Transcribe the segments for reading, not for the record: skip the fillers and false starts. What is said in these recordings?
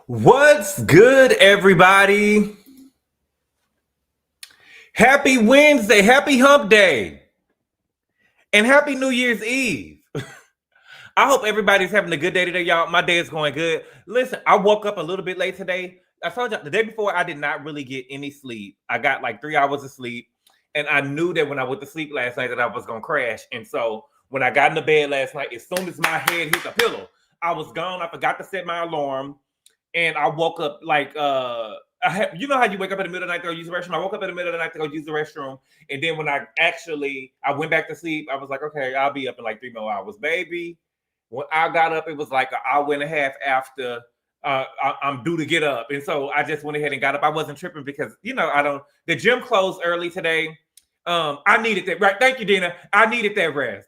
What's good, everybody? Happy Wednesday, happy hump day, and happy New Year's Eve. I hope everybody's having a good day today, y'all. My day is going good. Listen, I woke up a little bit late today. I told you the day before I did not really get any sleep. I got like 3 hours of sleep, and I knew that when I went to sleep last night that I was gonna crash. And so when I got into bed last night, as soon as my head hit the pillow, I was gone. I forgot to set my alarm. And I woke up like you know how you wake up in the middle of the night to go use the restroom. I woke up in the middle of the night to go use the restroom, and then when I went back to sleep, I was like, okay, I'll be up in like 3 more hours, baby. When I got up, it was like an hour and a half after I'm due to get up, and so I just went ahead and got up. I wasn't tripping because I don't. The gym closed early today. I needed that. Right, thank you, Dina. I needed that rest.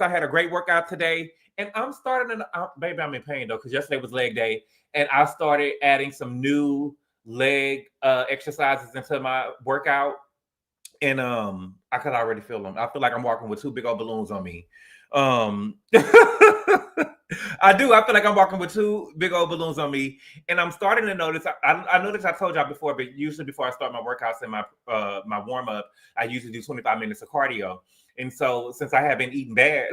I had a great workout today, and I'm starting. Baby, I'm in pain though because yesterday was leg day. And I started adding some new leg exercises into my workout. And I could already feel them. I feel like I'm walking with two big old balloons on me. I do. I feel like I'm walking with two big old balloons on me. And I'm starting to notice, I noticed I told y'all before, but usually before I start my workouts and my warm-up, I usually do 25 minutes of cardio. And so since I have been eating bad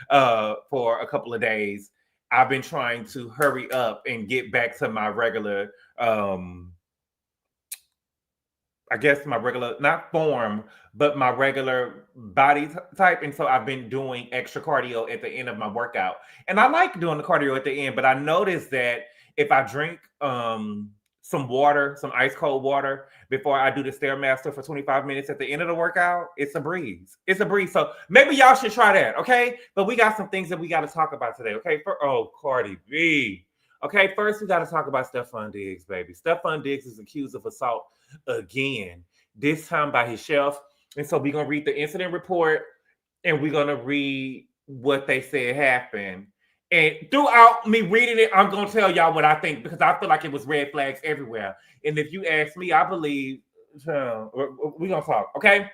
for a couple of days, I've been trying to hurry up and get back to my regular, I guess my regular, not form, but my regular body type. And so I've been doing extra cardio at the end of my workout. And I like doing the cardio at the end, but I noticed that if I drink some water, some ice cold water before I do the Stairmaster for 25 minutes at the end of the workout, it's a breeze. It's a breeze. So maybe y'all should try that, okay? But we got some things that we got to talk about today, okay? Cardi B. Okay, first we got to talk about Stefon Diggs, baby. Stefon Diggs is accused of assault again, this time by his chef. And so we're going to read the incident report and we're going to read what they said happened. And throughout me reading it, I'm going to tell y'all what I think because I feel like it was red flags everywhere. And if you ask me, I believe we're going to talk, okay?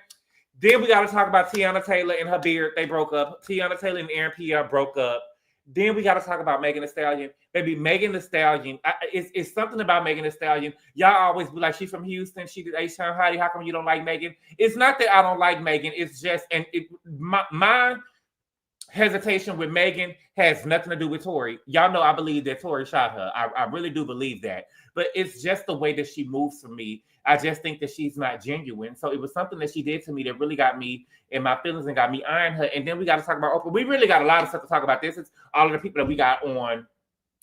Then we got to talk about Teyana Taylor and her beard. They broke up. Teyana Taylor and Aaron Pierre broke up. Then we got to talk about Megan Thee Stallion. Baby, Megan Thee Stallion, it's something about Megan Thee Stallion. Y'all always be like, she's from Houston. She did H-Town Hottie. How come you don't like Megan? It's not that I don't like Megan. It's just, and my hesitation with Megan has nothing to do with Tory. Y'all know I believe that Tory shot her. I really do believe that. But it's just the way that she moves for me. I just think that she's not genuine. So it was something that she did to me that really got me in my feelings and got me eyeing her. And then we got to talk about Oprah. We really got a lot of stuff to talk about. This is all of the people that we got on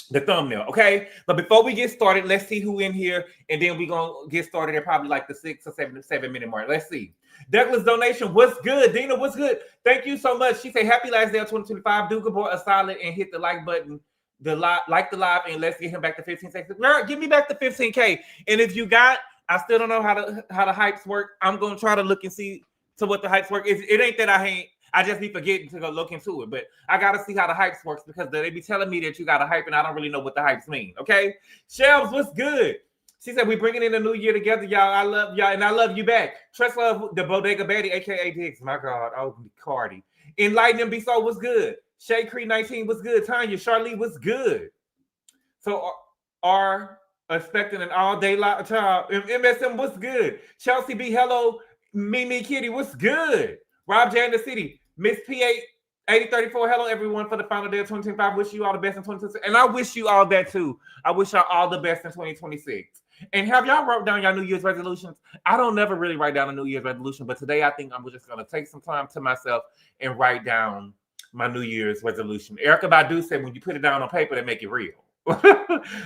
the thumbnail, okay? But before we get started, let's see who in here. And then we're going to get started at probably like the 6 or 7 minute mark. Let's see. Douglas donation, what's good? Dina, what's good? Thank you so much. She said, happy last day of 2025. Do GGABOR a solid and hit the like button. Like the live, and let's get him back to 15 seconds. Girl, give me back to 15K. And if you got, I still don't know how the hypes work. I'm going to try to look and see to what the hypes work. It ain't that I just be forgetting to go look into it. But I got to see how the hypes works because they be telling me that you got a hype and I don't really know what the hypes mean, okay? Shelves, what's good? She said, we bringing in a new year together, y'all. I love y'all, and I love you back. Trust Love, the Bodega Betty, a.k.a. Diggs. My God. Oh, Cardi. Enlighten and Be So, what's good? Shay Creed 19, what's good? Tanya, Charlie, what's good? So, are expecting an all-day live child. MSM, what's good? Chelsea B, hello. Mimi Kitty, what's good? Rob J in the city. Miss P8, 8034, hello everyone for the final day of 2025. Wish you all the best in 2026. And I wish you all that too. I wish y'all all the best in 2026. And have y'all wrote down your New Year's resolutions? I don't never really write down a New Year's resolution, but today I think I'm just going to take some time to myself and write down my New Year's resolution. Erica Badu said, when you put it down on paper, they make it real.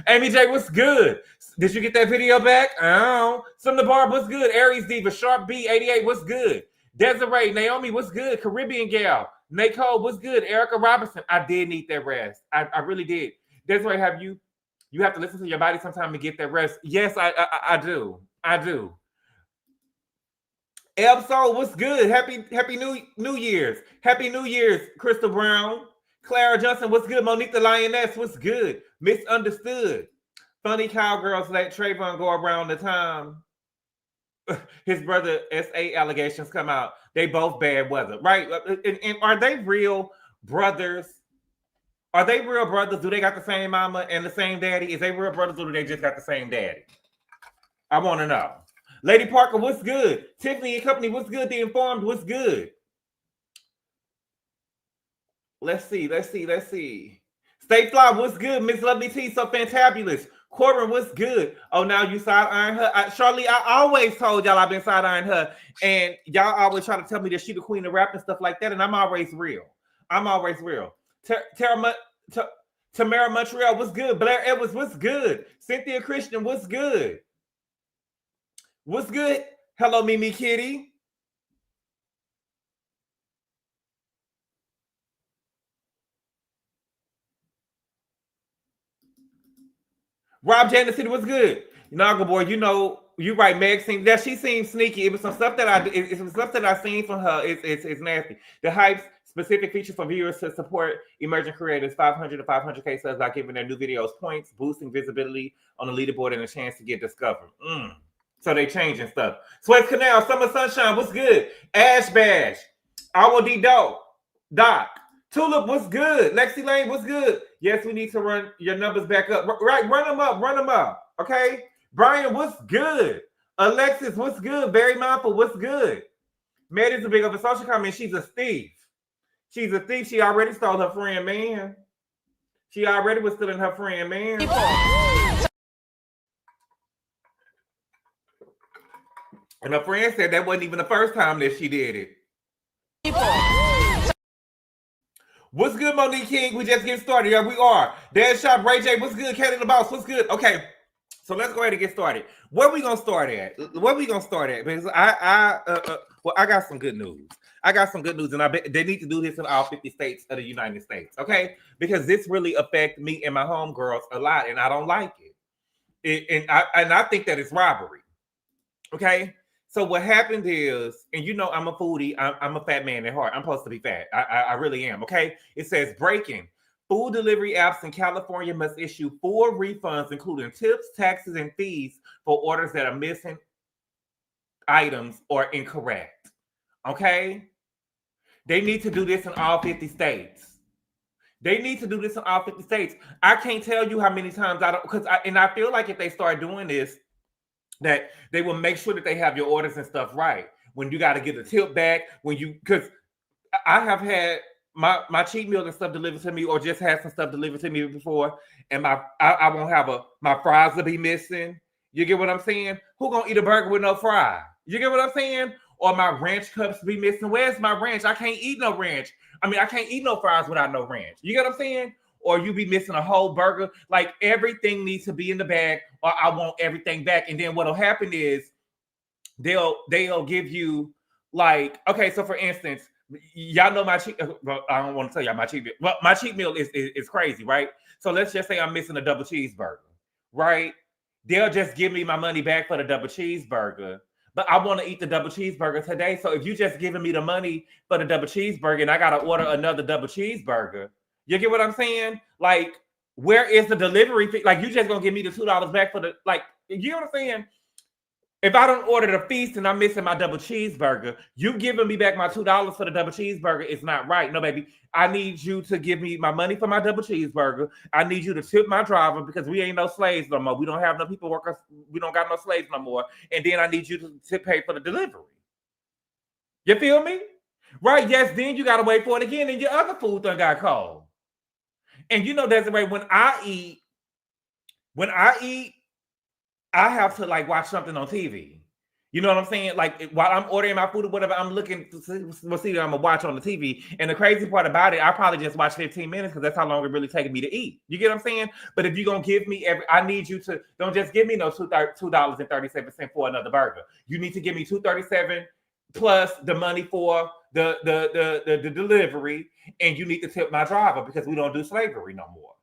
Amy J, what's good? Did you get that video back? Oh, Some the Barb, what's good? Aries Diva, Sharp B, 88, what's good? Desiree, Naomi, what's good? Caribbean Gal, Nicole, what's good? Erica Robinson, I did need that rest. I really did. Desiree, you have to listen to your body sometime to get that rest. Yes, I do. I do. Soul, what's good? Happy New Year's. Happy New Year's, Crystal Brown. Clara Johnson, what's good? Monique the Lioness, what's good? Misunderstood. Funny cowgirls let Trayvon go around the time his brother SA allegations come out. They both bad weather, right? And are they real brothers Are they real brothers? Do they got the same mama and the same daddy? Is they real brothers or do they just got the same daddy? I want to know. Lady Parker, what's good? Tiffany and Company, what's good? The Informed, what's good? Let's see. Stay Fly, what's good? Miss Lovely T, so fantabulous. Corbin, what's good? Oh, now you side eyeing her. Charlie, I always told y'all I've been side eyeing her, and y'all always try to tell me that she the queen of rap and stuff like that, and I'm always real. Tamara Montreal, what's good? Blair Edwards, what's good? Cynthia Christian, what's good? What's good? Hello, Mimi Kitty. Rob Janet City, what's good? Naga boy, you know, you right. Meg seems that she seems sneaky. It was some stuff that it was stuff that I seen from her. It's nasty. The hype's specific feature for viewers to support emerging creators. 500 to 500K subs by giving their new videos points, boosting visibility on the leaderboard, and a chance to get discovered. So they changing stuff. Sweat Canal, Summer Sunshine, what's good? Ash Bash, Our D Doc. Tulip, what's good? Lexi Lane, what's good? Yes, we need to run your numbers back up. Right, run them up. Okay. Brian, what's good? Alexis, what's good? Very mindful, what's good? Maddie's a big of a social comment. She's a thief. She's a thief. She already stole her friend, man. She already was stealing her friend, man. And her friend said that wasn't even the first time that she did it. What's good, Monique King? We just getting started. Yeah, we are. Dan Shop, Ray J, what's good? Kelly the Boss, what's good? Okay, so let's go ahead and get started. Where we gonna start at? Because I got some good news. And I bet they need to do this in all 50 states of the United States, okay? Because this really affects me and my homegirls a lot, and I don't like it. And I think that it's robbery, okay? So what happened is, and you know I'm a foodie, I'm a fat man at heart. I'm supposed to be fat. I really am, okay? It says breaking. Food delivery apps in California must issue 4 refunds, including tips, taxes, and fees for orders that are missing items or incorrect, okay? They need to do this in all 50 states. I can't tell you how many times I feel like if they start doing this, that they will make sure that they have your orders and stuff right. When you got to get a tip back, because I have had my cheat meal and stuff delivered to me, or just had some stuff delivered to me before, and I won't have my fries will be missing. You get what I'm saying? Who gonna eat a burger with no fry? You get what I'm saying? Or my ranch cups be missing. Where's my ranch? I can't eat no ranch. I mean, I can't eat no fries without no ranch. You get what I'm saying? Or you be missing a whole burger. Like everything needs to be in the bag, or I want everything back. And then what'll happen is they'll give you like, okay, so for instance, y'all know my cheat. Well, I don't want to tell y'all my cheat meal. Well, my cheat meal is crazy, right? So let's just say I'm missing a double cheeseburger, right? They'll just give me my money back for the double cheeseburger. But I want to eat the double cheeseburger today. So if you just giving me the money for the double cheeseburger and I got to order another double cheeseburger, you get what I'm saying? Like, where is the delivery fee? Like, you just going to give me the $2 back for the, like, you know what I'm saying? If I don't order the feast and I'm missing my double cheeseburger, you giving me back my $2 for the double cheeseburger is not right. No, baby. I need you to give me my money for my double cheeseburger. I need you to tip my driver because we ain't no slaves no more. We don't have no people workers. We don't got no slaves no more. And then I need you to pay for the delivery. You feel me? Right? Yes, then you got to wait for it again and your other food done got cold. And you know, Desiree, when I eat, I have to like watch something on TV. You know what I'm saying? Like while I'm ordering my food or whatever, I'm looking to see what I'm gonna watch on the TV. And the crazy part about it, I probably just watch 15 minutes because that's how long it really taking me to eat. You get what I'm saying? But if you're gonna give me I need you to don't just give me no $2.37 for another burger. You need to give me $2.37 plus the money for the delivery, and you need to tip my driver because we don't do slavery no more.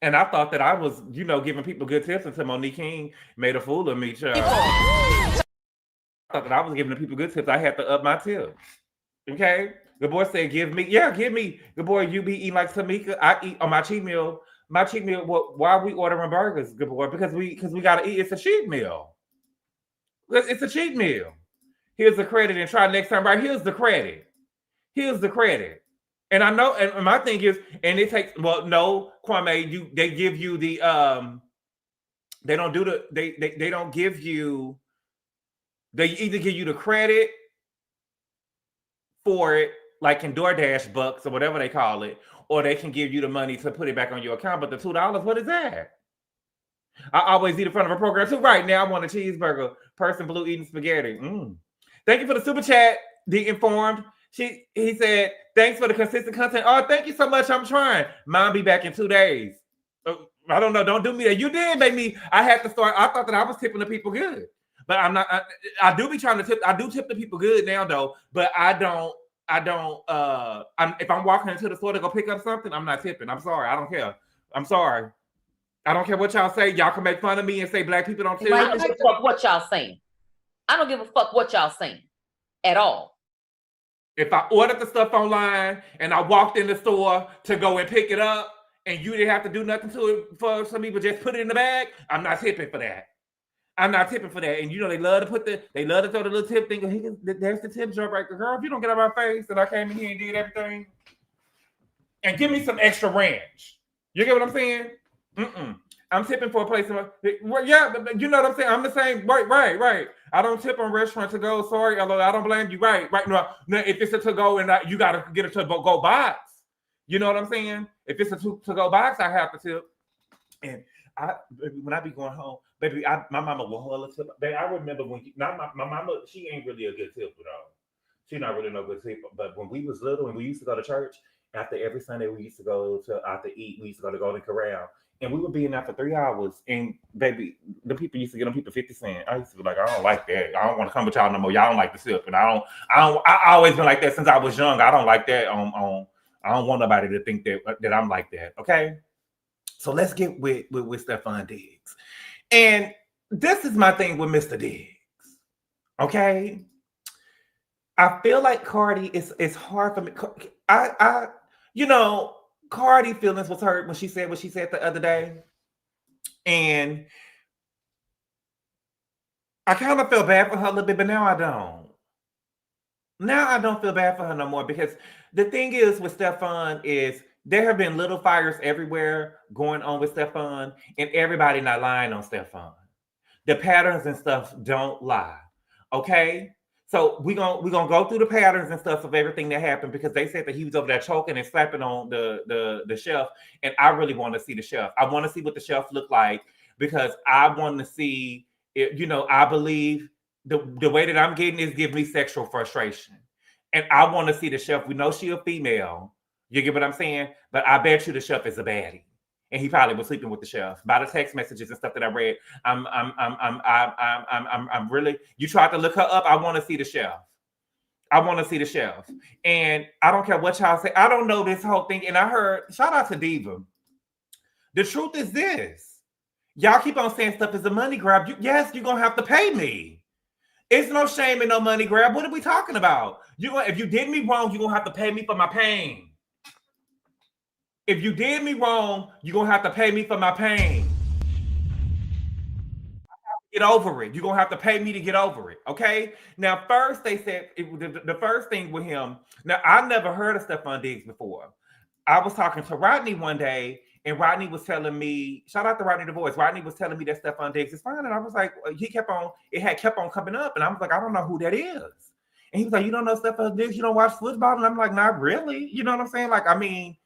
And I thought that I was, you know, giving people good tips until Monique King made a fool of me, child. I thought that I was giving the people good tips. I had to up my tips. Okay? Gabor said, give me. Gabor, you be eating like Tamika. I eat on my cheat meal. My cheat meal, why are we ordering burgers, Gabor? Because we got to eat. It's a cheat meal. It's a cheat meal. Here's the credit and try next time. Right? Here's the credit. And I know, and my thing is, and it takes, well, no, Kwame, they give you the they don't do the they don't give you, they either give you the credit for it, like in DoorDash bucks or whatever they call it, or they can give you the money to put it back on your account. But the $2, what is that? I always eat in front of a program too. Right now, I want a cheeseburger. Person blue eating spaghetti. Thank you for the super chat. The informed. He said, thanks for the consistent content. Oh, thank you so much. I'm trying. Mine be back in 2 days. I don't know. Don't do me that. You did make me. I had to start. I thought that I was tipping the people good, but I'm not. I do be trying to tip. I do tip the people good now though, but I don't. If I'm walking into the store to go pick up something, I'm not tipping. I'm sorry. I don't care. I'm sorry. I don't care what y'all say. Y'all can make fun of me and say black people don't tip. I don't give a fuck what y'all saying. I don't give a fuck what y'all saying at all. If I ordered the stuff online and I walked in the store to go and pick it up and you didn't have to do nothing to it for some people, just put it in the bag, I'm not tipping for that. I'm not tipping for that. And you know, they love to throw the little tip thing. There's the tip jar right there. Girl, if you don't get out of my face and I came in here and did everything, and give me some extra ranch. You get what I'm saying? I'm tipping for a place. Well, yeah, you know what I'm saying? I'm the same. Right. I don't tip on restaurant to go. Sorry, although I don't blame you. Right. No, if it's a to go and you got to get a to go box. You know what I'm saying? If it's a to go box, I have to tip. And when I be going home, baby, my mama will hold a tip. Baby, I remember when my mama, she ain't really a good tipper though. She's not really no good tipper. But when we was little and we used to go to church, after every Sunday we used to go to out to eat. We used to go to Golden Corral. And we would be in there for 3 hours. And baby, the people used to get them people 50 cents. I used to be like, I don't like that. I don't want to come with y'all no more. Y'all don't like the sip. And I always been like that since I was young. I don't like that. I don't want nobody to think that I'm like that. Okay. So let's get with Stefon Diggs. And this is my thing with Mr. Diggs. Okay. I feel like Cardi it's hard for me. Cardi feelings was hurt when she said what she said the other day. And I kind of feel bad for her a little bit, but now I don't. Now I don't feel bad for her no more, because the thing is with Stefon is there have been little fires everywhere going on with Stefon, and everybody not lying on Stefon. The patterns and stuff don't lie. Okay? So we're gonna go through the patterns and stuff of everything that happened, because they said that he was over there choking and slapping on the shelf, and I really want to see the shelf. I want to see what the shelf looked like, because I want to see it. I believe the way that I'm getting is give me sexual frustration, and I want to see the shelf. We know she a female. You get what I'm saying? But I bet you the chef is a baddie, and he probably was sleeping with the chef. By the text messages and stuff that I read, I'm really. You tried to look her up. I want to see the chef. I want to see the chef, and I don't care what y'all say. I don't know this whole thing, and I heard. Shout out to Diva. The truth is this: y'all keep on saying stuff is a money grab. Yes, you're gonna have to pay me. It's no shame in no money grab. What are we talking about? If you did me wrong, you're gonna have to pay me for my pain. If you did me wrong, you're going to have to pay me for my pain. I have to get over it. You're going to have to pay me to get over it. Okay? Now, first, they said the first thing with him. Now, I never heard of Stefon Diggs before. I was talking to Rodney one day, and Rodney was telling me, shout out to Rodney the Voice. Rodney was telling me that Stefon Diggs is fine. And I was like, it had kept on coming up. And I was like, I don't know who that is. And he was like, you don't know Stefon Diggs? You don't watch football? And I'm like, not really. You know what I'm saying? Like, I mean,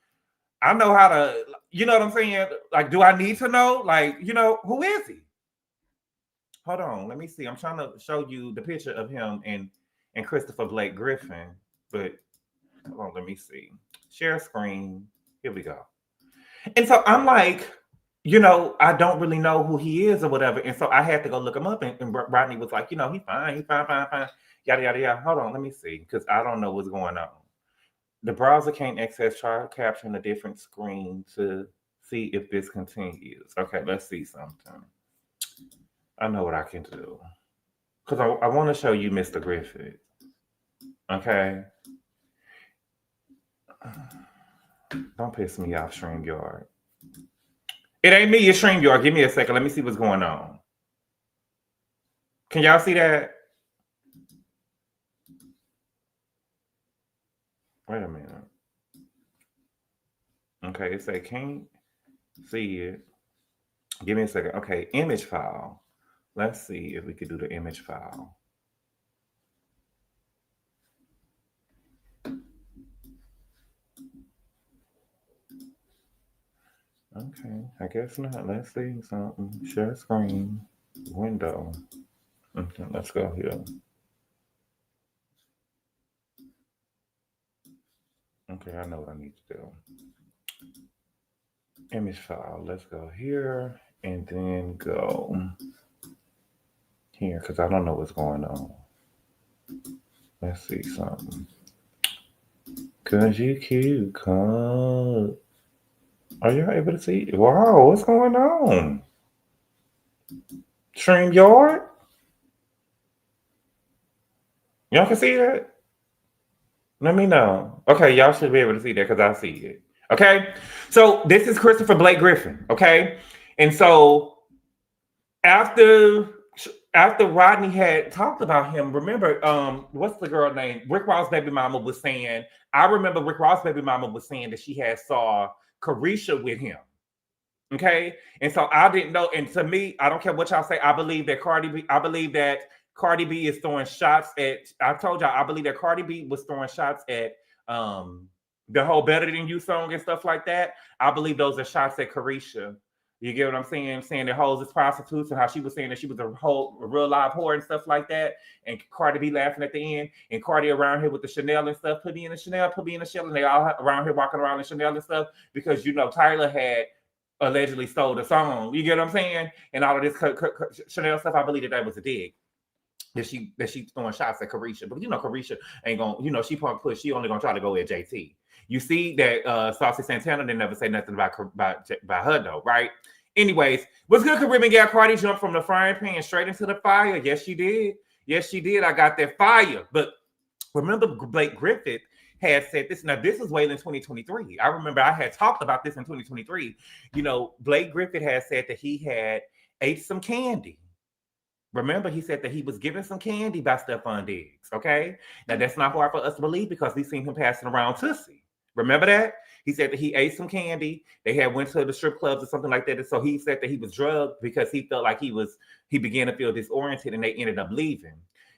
I know how to, you know what I'm saying? Like, do I need to know? Like, who is he? Hold on, let me see. I'm trying to show you the picture of him and Christopher Blake Griffin, but hold on, let me see. Share screen. Here we go. And so I'm like, I don't really know who he is or whatever. And so I had to go look him up. And Rodney was like, he's fine. He's fine. Yada, yada, yada. Hold on, let me see, because I don't know what's going on. The browser can't access. Try capturing a different screen to see if this continues. Okay, let's see something. I know what I can do. Because I want to show you Mr. Griffith. Okay? Don't piss me off, StreamYard. It ain't me, it's StreamYard. Give me a second. Let me see what's going on. Can y'all see that? Wait a minute. Okay, it say can't see it. Give me a second. Okay, image file. Let's see if we could do the image file. Okay, I guess not. Let's see something. Share screen. Window. Okay, let's go here. Okay, I know what I need to do. Image file. Let's go here and then go here because I don't know what's going on. Let's see something. Cause you cute, cuz. Are you able to see? Wow, what's going on? StreamYard? Y'all can see that? Let me know. Okay, y'all should be able to see that because I see it. Okay, so this is Christopher Blake Griffin. Okay, and so after Rodney had talked about him, remember, what's the girl name? Rick Ross' baby mama was saying. I remember Rick Ross' baby mama was saying that she had saw Carisha with him. Okay, and so I didn't know. And to me, I don't care what y'all say. I believe that Cardi B is throwing shots at. I told y'all I believe that Cardi B was throwing shots at the whole "Better Than You" song and stuff like that. I believe those are shots at Carisha. You get what I'm saying? Saying that hoes is prostitutes and how she was saying that she was a real live whore and stuff like that. And Cardi B laughing at the end. And Cardi around here with the Chanel and stuff. Put me in the Chanel, put me in the Chanel. And they all around here walking around in Chanel and stuff. Because, Tyler had allegedly stole the song. You get what I'm saying? And all of this Chanel stuff, I believe that was a dig. That she throwing shots at Carisha. But Carisha ain't gonna, she punk push, she only gonna try to go at JT. You see that Saucy Santana didn't never say nothing about her though, right? Anyways, what's good, Caribbean gal? Cardi jumped from the frying pan straight into the fire. Yes, she did. Yes, she did. I got that fire. But remember, Blake Griffith had said this. Now, this was way in 2023. I remember I had talked about this in 2023. Blake Griffith had said that he had ate some candy. Remember, he said that he was given some candy by Stefon Diggs. Okay, now that's not hard for us to believe because we've seen him passing around Tussie. Remember that? He said that he ate some candy. They had went to the strip clubs or something like that. And so he said that he was drugged because he felt like he began to feel disoriented and they ended up leaving.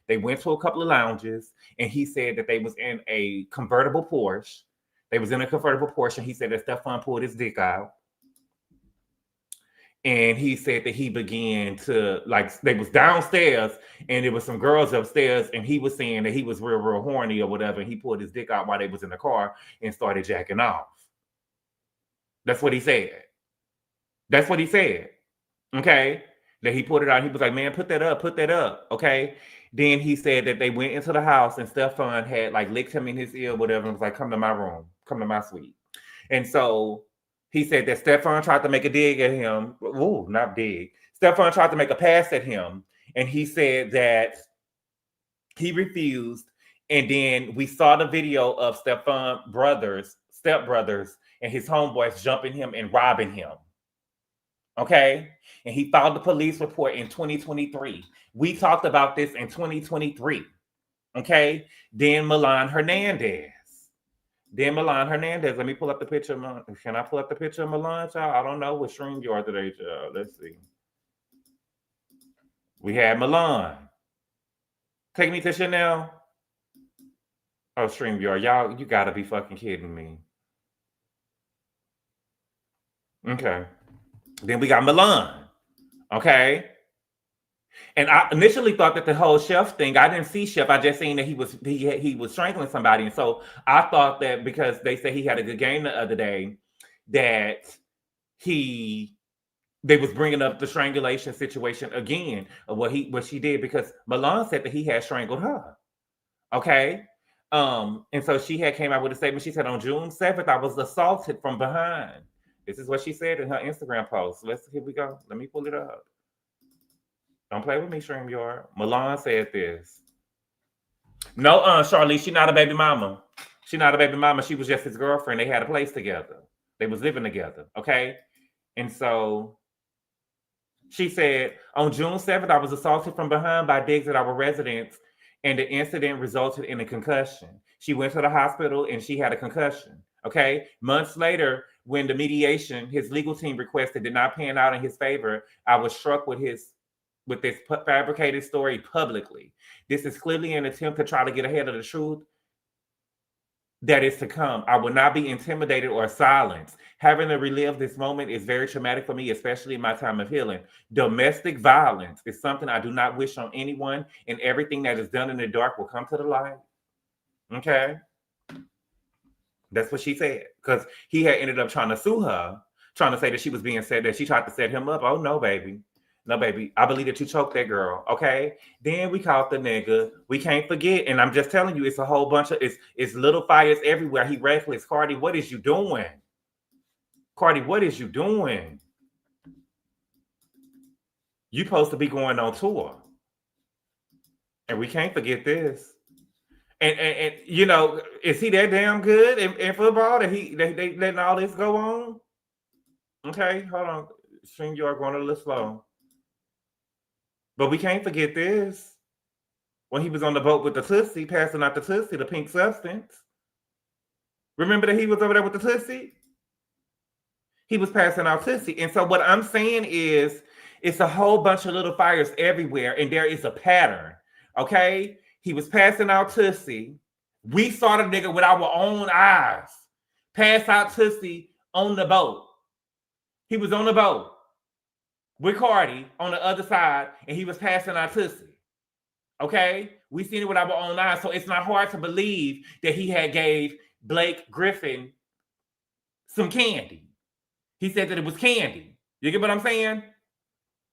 They went to a couple of lounges and he said that they was in a convertible Porsche. They was in a convertible Porsche and he said that Stefon pulled his dick out. And he said that he began to, they was downstairs and there was some girls upstairs and he was saying that he was real, real horny or whatever. And he pulled his dick out while they was in the car and started jacking off. That's what he said. That's what he said. Okay. That he pulled it out. He was like, man, put that up. Okay. Then he said that they went into the house and Stefon had licked him in his ear, whatever, and was like, come to my room, come to my suite. And so he said that Stefon tried to make a dig at him. Ooh, not dig. Stefon tried to make a pass at him. And he said that he refused. And then we saw the video of Stefon stepbrothers, and his homeboys jumping him and robbing him. Okay? And he filed the police report in 2023. We talked about this in 2023. Okay? Then Milan Hernandez. Let me pull up the picture. Can I pull up the picture of Milan, child? I don't know what StreamYard today, child. Let's see. We had Milan. Take me to Chanel. Oh, StreamYard. Y'all, you gotta be fucking kidding me. Okay. Then we got Milan. Okay. And I initially thought that the whole Chef thing, I didn't see Chef. I just seen that he was strangling somebody. And so I thought that because they said he had a good game the other day, that they was bringing up the strangulation situation again of what she did, because Milan said that he had strangled her. Okay. And so she had came out with a statement. She said, on June 7th, I was assaulted from behind. This is what she said in her Instagram post. Here we go. Let me pull it up. Don't play with me, StreamYard. Milan said this. No, Charlie, she's not a baby mama. She's not a baby mama. She was just his girlfriend. They had a place together. They was living together, okay? And so she said, on June 7th, I was assaulted from behind by Diggs at our residence, and the incident resulted in a concussion. She went to the hospital, and she had a concussion, okay? Months later, when the mediation his legal team requested did not pan out in his favor, I was struck with this fabricated story publicly. This is clearly an attempt to try to get ahead of the truth that is to come. I will not be intimidated or silenced. Having to relive this moment is very traumatic for me, especially in my time of healing. Domestic violence is something I do not wish on anyone, and everything that is done in the dark will come to the light. Okay? That's what she said. Because he had ended up trying to sue her, trying to say that she was being said that she tried to set him up. Oh, no, baby. No, baby. I believe that you choked that girl. Okay. Then we caught the nigga. We can't forget. And I'm just telling you, it's a whole bunch of it's little fires everywhere. He reckless. Cardi, what is you doing? Cardi, what is you doing? You supposed to be going on tour. And we can't forget this. And you know, is he that damn good in football that they letting all this go on? Okay, hold on. StreamYard going a little slow. But we can't forget this. When he was on the boat with the Tootsie, passing out the Tootsie, the pink substance. Remember that he was over there with the Tootsie? He was passing out Tootsie. And so what I'm saying is, it's a whole bunch of little fires everywhere, and there is a pattern, okay? He was passing out Tootsie. We saw the nigga with our own eyes pass out Tootsie on the boat. He was on the boat with Cardi on the other side, and he was passing out Tootsie. Okay? We seen it with our own eyes, so it's not hard to believe that he had gave Blake Griffin some candy. He said that it was candy. You get what I'm saying?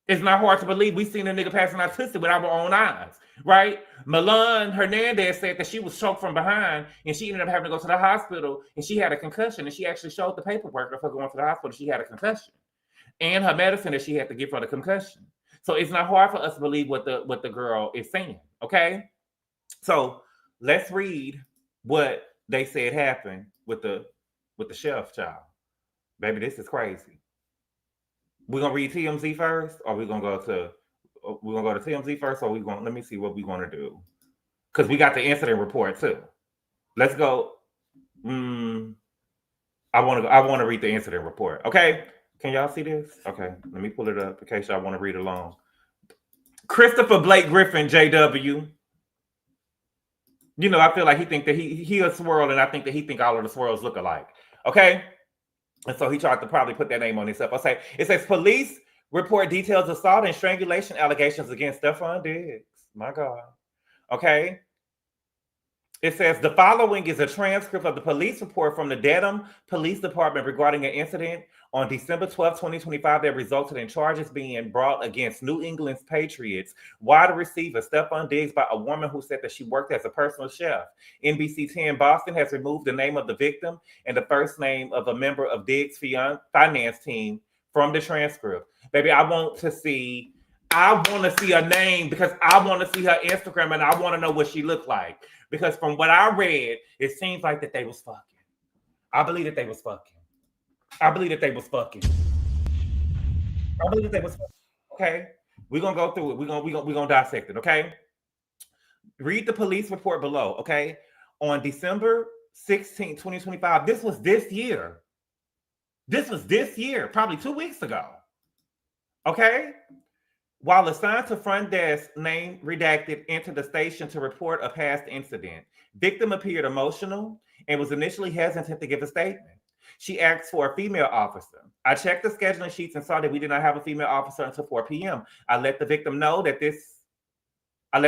It's not hard to believe. We seen a nigga passing out Tootsie with our own eyes, right? Milan Hernandez said that she was choked from behind, and she ended up having to go to the hospital, and she had a concussion, and she actually showed the paperwork of her going to the hospital. She had a concussion, and her medicine that she had to give for the concussion. So it's not hard for us to believe what the girl is saying, okay? So let's read what they said happened with the chef child. Baby, this is crazy. We're gonna read TMZ first, or we're gonna go to TMZ first, or let me see what we're gonna do. Because we got the incident report too. Let's go. I wanna read the incident report. Okay. Can y'all see this? Okay, let me pull it up in case y'all want to read along. Christopher Blake Griffin, JW. You know, I feel like he think that he a swirl, and I think that he think all of the swirls look alike. Okay. And so he tried to probably put that name on himself. I'll say it says police report details of assault and strangulation allegations against Stefon Diggs. My God. Okay. It says the following is a transcript of the police report from the Dedham Police Department regarding an incident on December 12, 2025 that resulted in charges being brought against New England's Patriots wide receiver Stefon Diggs by a woman who said that she worked as a personal chef. NBC 10 Boston has removed the name of the victim and the first name of a member of Diggs' finance team from the transcript. Baby, I want to see a name because I want to see her Instagram and I want to know what she looked like. Because from what I read, it seems like that they was fucking. I believe that they was fucking. Okay, we're gonna go through it. We're gonna dissect it. Okay, read the police report below. Okay, on December 16, 2025. This was this year. Probably 2 weeks ago. Okay. While assigned to front desk, name redacted, entered the station to report a past incident. Victim appeared emotional and was initially hesitant to give a statement. She asked for a female officer. I checked the scheduling sheets and saw that we did not have a female officer until 4 p.m. I let the victim know this, and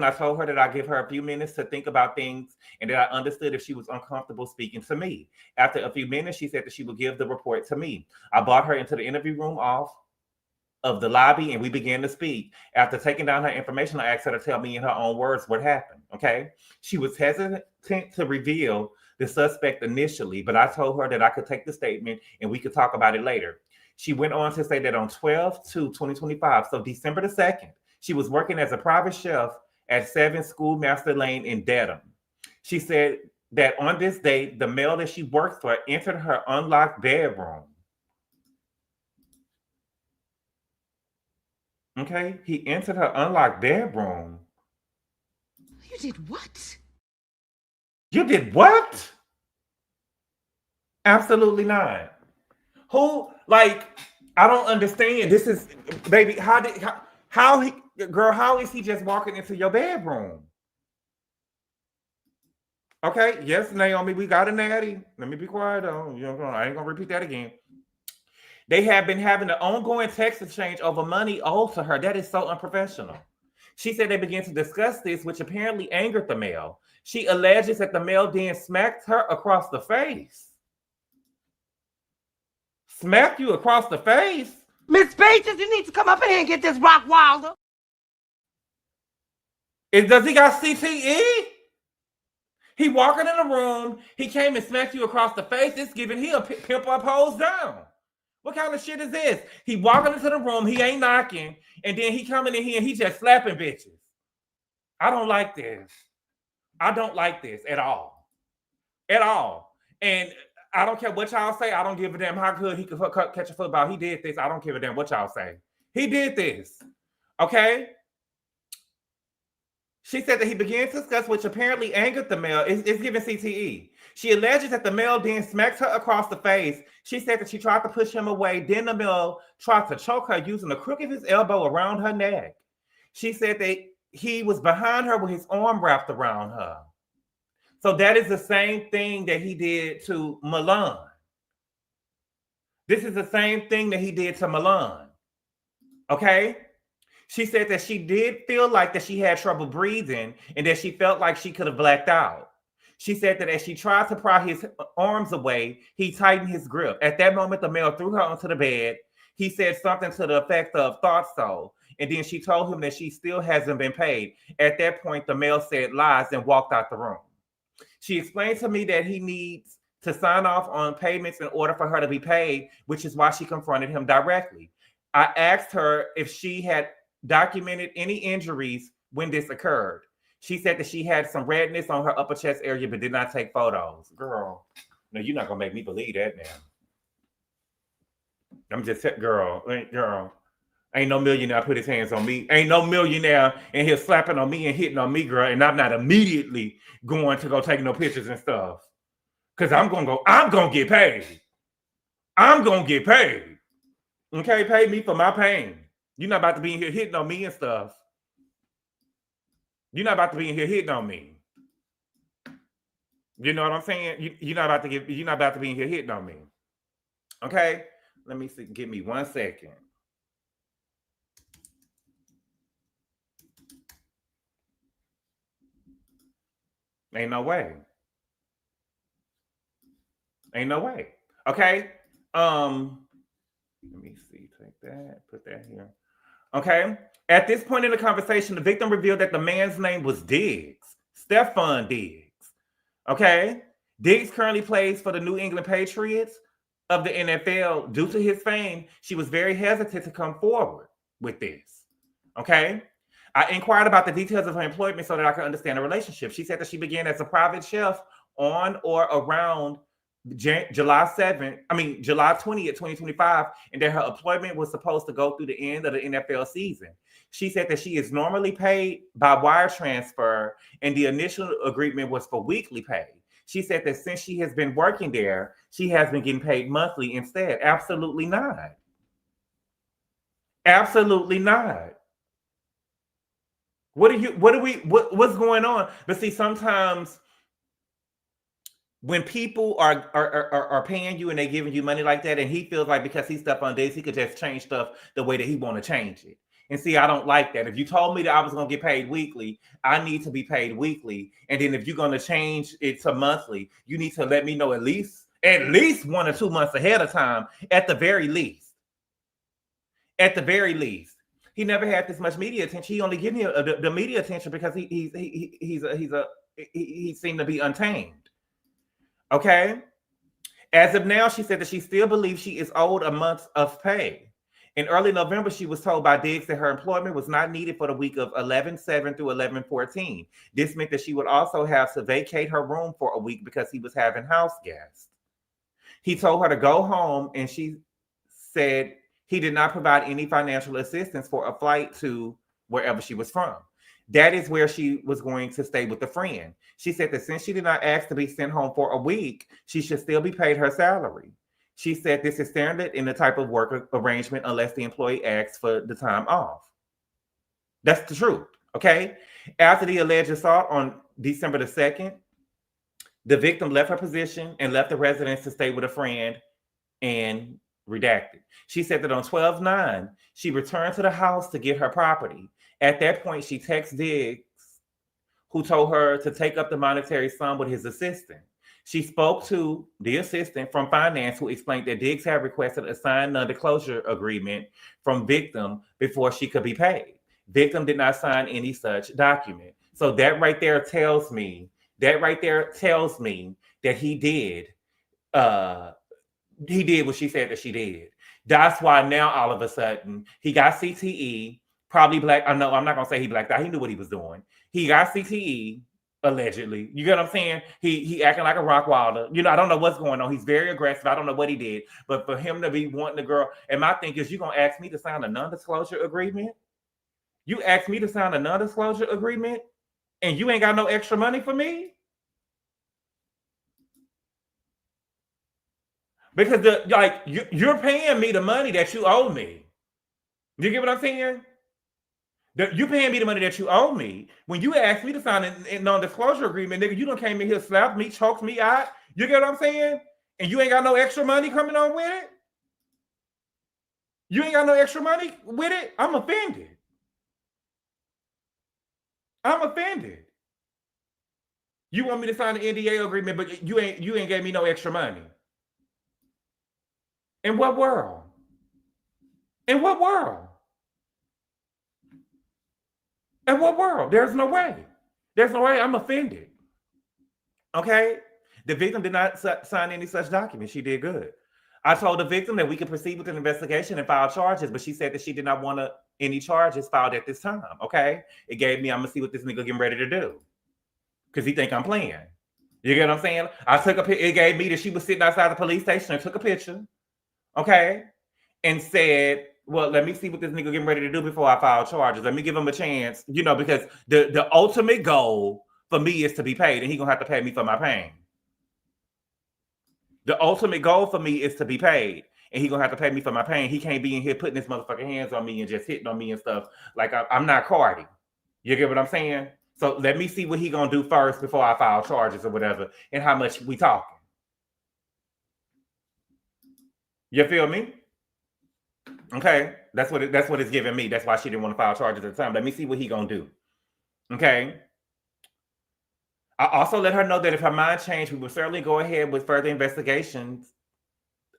I told her that I'd give her a few minutes to think about things and that I understood if she was uncomfortable speaking to me. After a few minutes, she said that she would give the report to me. I brought her into the interview room off of the lobby and we began to speak. After taking down her information, I asked her to tell me in her own words what happened. Okay. She was hesitant to reveal the suspect initially, but I told her that I could take the statement and we could talk about it later. She went on to say that on 12/2/2025, so December the 2nd, she was working as a private chef at 7 Schoolmaster Lane in Dedham. She said that on this date, the male that she worked for entered her unlocked bedroom. Okay, he entered her unlocked bedroom. You did what? You did what? Absolutely not. Who, like, I don't understand. This is, baby, how he, girl, how is he just walking into your bedroom? Okay, yes, Naomi, we got a natty. Let me be quiet though. You know, I ain't gonna repeat that again. They have been having an ongoing text exchange over money owed to her. That is so unprofessional. She said they began to discuss this, which apparently angered the male. She alleges that the male then smacked her across the face. Smacked you across the face? Miss Pages, you need to come up in here and get this Rock Wilder. Does he got CTE? He walking in the room, he came and smacked you across the face. It's giving he a pimp up, hose down. What kind of shit is this? He walking into the room, he ain't knocking, and then he coming in here and he just slapping bitches. I don't like this. I don't like this at all. At all. And I don't care what y'all say. I don't give a damn how good he could catch a football. He did this. I don't give a damn what y'all say. He did this. Okay? She said that he began to discuss, which apparently angered the male. It's giving CTE. She alleges that the male then smacked her across the face. She said that she tried to push him away. Then the male tried to choke her using the crook of his elbow around her neck. She said that he was behind her with his arm wrapped around her. So that is the same thing that he did to Milan. This is the same thing that he did to Milan. Okay? She said that she did feel like that she had trouble breathing and that she felt like she could have blacked out. She said that as she tried to pry his arms away, he tightened his grip. At that moment, the male threw her onto the bed. He said something to the effect of, "Thought so." And then she told him that she still hasn't been paid. At that point, the male said lies and walked out the room. She explained to me that he needs to sign off on payments in order for her to be paid, which is why she confronted him directly. I asked her if she had documented any injuries when this occurred. She said that she had some redness on her upper chest area, but did not take photos. Girl, no, you're not gonna make me believe that now. I'm just girl. Ain't no millionaire put his hands on me. Ain't no millionaire in here slapping on me and hitting on me, girl. And I'm not immediately going to go take no pictures and stuff. Cause I'm gonna get paid. I'm gonna get paid. Okay, pay me for my pain. You're not about to be in here hitting on me and stuff. You're not about to be in here hitting on me. You know what I'm saying? You're not about to be in here hitting on me. Okay? Let me see. Give me 1 second. Ain't no way. Ain't no way. Okay? Let me see. Take that. Put that here. Okay? At this point in the conversation, the victim revealed that the man's name was Diggs. Stefon Diggs. Okay? Diggs currently plays for the New England Patriots of the NFL. Due to his fame, she was very hesitant to come forward with this. Okay? I inquired about the details of her employment so that I could understand the relationship. She said that she began as a private chef on or around July 20th, 2025, and that her employment was supposed to go through the end of the NFL season. She said that she is normally paid by wire transfer, and the initial agreement was for weekly pay. She said that since she has been working there, she has been getting paid monthly instead. Absolutely not. Absolutely not. What's going on? But see, sometimes when people are paying you and they're giving you money like that, and he feels like because he's stuff on days, he could just change stuff the way that he want to change it. And see, I don't like that. If you told me that I was going to get paid weekly, I need to be paid weekly. And then if you're going to change it to monthly, you need to let me know at least 1 or 2 months ahead of time, at the very least. At the very least. He never had this much media attention. He only gave me the media attention because he seemed to be untamed. Okay. As of now, she said that she still believes she is owed a month of pay. In early November, she was told by Diggs that her employment was not needed for the week of 11/7 through 11/14. This meant that she would also have to vacate her room for a week because he was having house guests. He told her to go home, and she said he did not provide any financial assistance for a flight to wherever she was from. That is where she was going to stay with a friend. She said that since she did not ask to be sent home for a week, she should still be paid her salary. She said this is standard in the type of work arrangement unless the employee asks for the time off. That's the truth, okay? After the alleged assault on December the 2nd, the victim left her position and left the residence to stay with a friend and redacted. She said that on 12/9, she returned to the house to get her property. At that point, she texted Diggs, who told her to take up the monetary sum with his assistant. She spoke to the assistant from finance who explained that Diggs had requested a signed non-disclosure agreement from victim before she could be paid. Victim did not sign any such document. So that right there tells me that he did what she said that she did. That's why now all of a sudden he got CTE, probably black. I know I'm not gonna say he blacked out. He knew what he was doing. He got CTE allegedly. You get what I'm saying? He acting like a Rockwilder. You know, I don't know what's going on. He's very aggressive. I don't know what he did, but for him to be wanting the girl, and my thing is, you gonna ask me to sign a non-disclosure agreement? You asked me to sign a non-disclosure agreement, and you ain't got no extra money for me? Because you're paying me the money that you owe me. You get what I'm saying? You're paying me the money that you owe me. When you asked me to sign a non-disclosure agreement, nigga, you done came in here, slapped me, choked me out. You get what I'm saying? And you ain't got no extra money coming on with it? You ain't got no extra money with it? I'm offended. I'm offended. You want me to sign an NDA agreement, but you ain't gave me no extra money. In what world? In what world? In what world? There's no way. There's no way. I'm offended. Okay? The victim did not sign any such document. She did good. I told the victim that we could proceed with an investigation and file charges, but she said that she did not want any charges filed at this time. Okay? It gave me, I'm going to see what this nigga getting ready to do. Because he think I'm playing. You get what I'm saying? It gave me that she was sitting outside the police station and took a picture. Okay? And said, well, let me see what this nigga getting ready to do before I file charges. Let me give him a chance, you know, because the ultimate goal for me is to be paid, and he gonna have to pay me for my pain. The ultimate goal for me is to be paid, and he gonna have to pay me for my pain. He can't be in here putting his motherfucking hands on me and just hitting on me and stuff. Like I'm not Cardi. You get what I'm saying? So let me see what he gonna do first before I file charges or whatever, and how much we talking. You feel me? Okay, that's what it's giving me. That's why she didn't want to file charges at the time. Let me see what he gonna do. Okay. I also let her know that if her mind changed, we would certainly go ahead with further investigations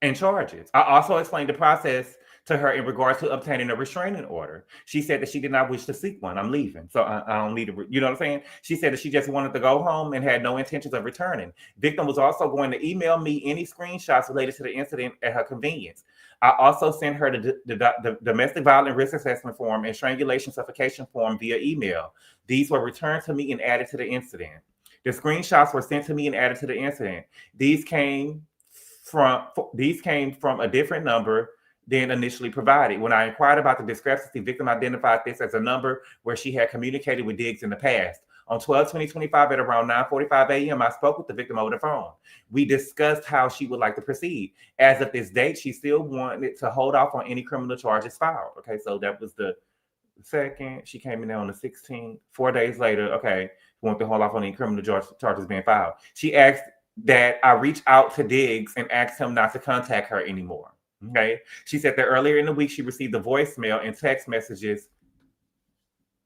and charges. I also explained the process to her in regards to obtaining a restraining order. She said that she did not wish to seek one. I'm leaving, so I don't need to. You know what I'm saying? She said that she just wanted to go home and had no intentions of returning. Victim was also going to email me any screenshots related to the incident at her convenience. I also sent her the domestic violence risk assessment form and strangulation suffocation form via email. These were returned to me and added to the incident. The screenshots were sent to me and added to the incident. These came from a different number than initially provided. When I inquired about the discrepancy, victim identified this as a number where she had communicated with Diggs in the past. On 12/20/25 at around 9:45 a.m., I spoke with the victim over the phone. We discussed how she would like to proceed. As of this date, she still wanted to hold off on any criminal charges filed. Okay, so that was the 2nd. She came in there on the 16th. 4 days later, okay, wanted to hold off on any criminal charges being filed. She asked that I reach out to Diggs and ask him not to contact her anymore. Okay. She said that earlier in the week, she received a voicemail and text messages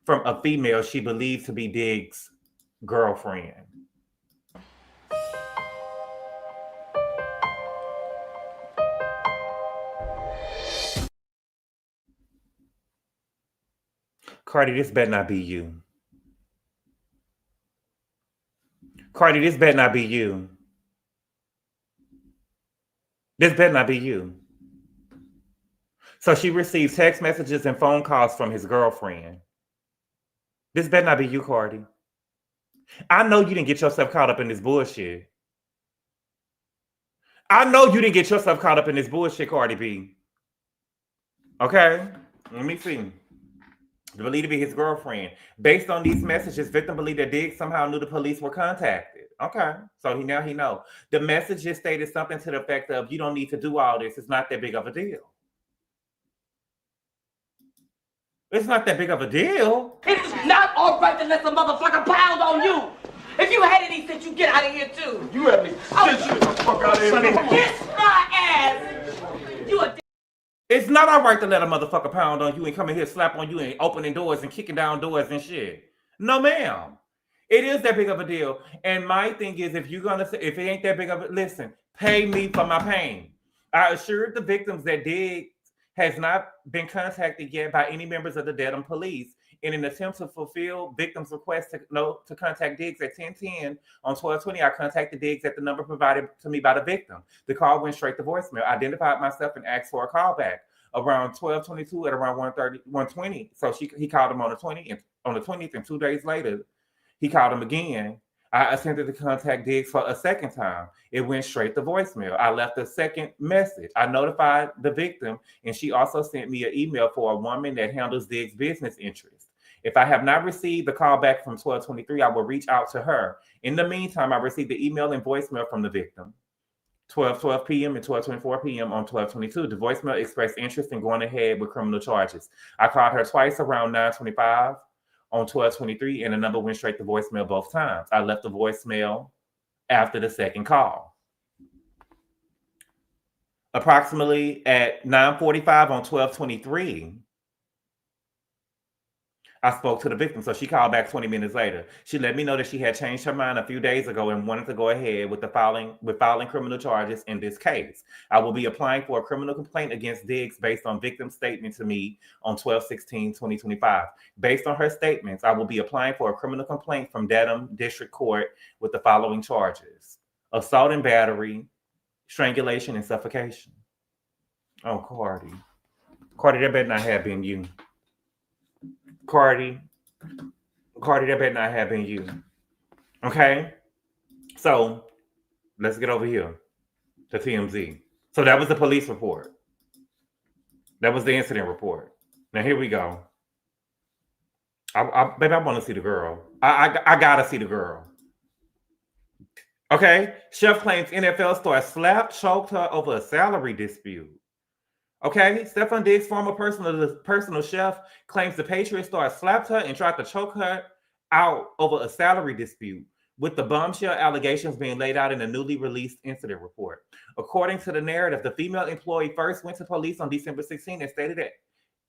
from a female she believed to be Diggs' girlfriend. Cardi, this better not be you. Cardi, this better not be you. This better not be you. So she received text messages and phone calls from his girlfriend. This better not be you, Cardi. I know you didn't get yourself caught up in this bullshit. I know you didn't get yourself caught up in this bullshit, Cardi B. Okay? Let me see. believed to be his girlfriend. Based on these messages, victim believed that Diggs somehow knew the police were contacted. Okay, so he know. The messages stated something to the effect of, "You don't need to do all this. It's not that big of a deal." It's not that big of a deal. It's not all right to let some motherfucker pound on you. If you had any sense, you get out of here too. You have me. Get the fuck out of here. Kiss my ass. You a It's not all right to let a motherfucker pound on you and come in here, slap on you, and opening doors and kicking down doors and shit. No, ma'am. It is that big of a deal. And my thing is, if you're gonna say, if it ain't that big of a, listen, pay me for my pain. I assured the victims that Diggs has not been contacted yet by any members of the Dedham police in an attempt to fulfill victims' request to contact Diggs at 1010 on 1220. I contacted Diggs at the number provided to me by the victim. The call went straight to voicemail. I identified myself and asked for a call back around 1222 at around 120. So he called him on the 20th, and 2 days later, he called him again. I attempted to contact Diggs for a second time. It went straight to voicemail. I left a second message. I notified the victim, and she also sent me an email for a woman that handles Diggs' business interests. If I have not received the call back from 1223, I will reach out to her. In the meantime, I received the email and voicemail from the victim. 12:12 p.m. and 12:24 p.m. on 12:22. The voicemail expressed interest in going ahead with criminal charges. I called her twice around 9:25 on 12:23, and the number went straight to voicemail both times. I left the voicemail after the second call. Approximately at 9:45 on 12:23, I spoke to the victim, so she called back 20 minutes later. She let me know that she had changed her mind a few days ago and wanted to go ahead with filing criminal charges in this case. I will be applying for a criminal complaint against Diggs based on victim's statement to me on 12/16/2025. Based on her statements, I will be applying for a criminal complaint from Dedham District Court with the following charges: assault and battery, strangulation, and suffocation. Oh, Cardi, that better not have been you. Cardi, that better not have been you. Okay? So, let's get over here to TMZ. So, that was the police report. That was the incident report. Now, here we go. Baby, I want to see the girl. I got to see the girl. Okay? Chef claims NFL star slapped, choked her over a salary dispute. Okay, Stefon Diggs, former personal chef, claims the Patriots star slapped her and tried to choke her out over a salary dispute, with the bombshell allegations being laid out in a newly released incident report. According to the narrative, the female employee first went to police on December 16 and stated that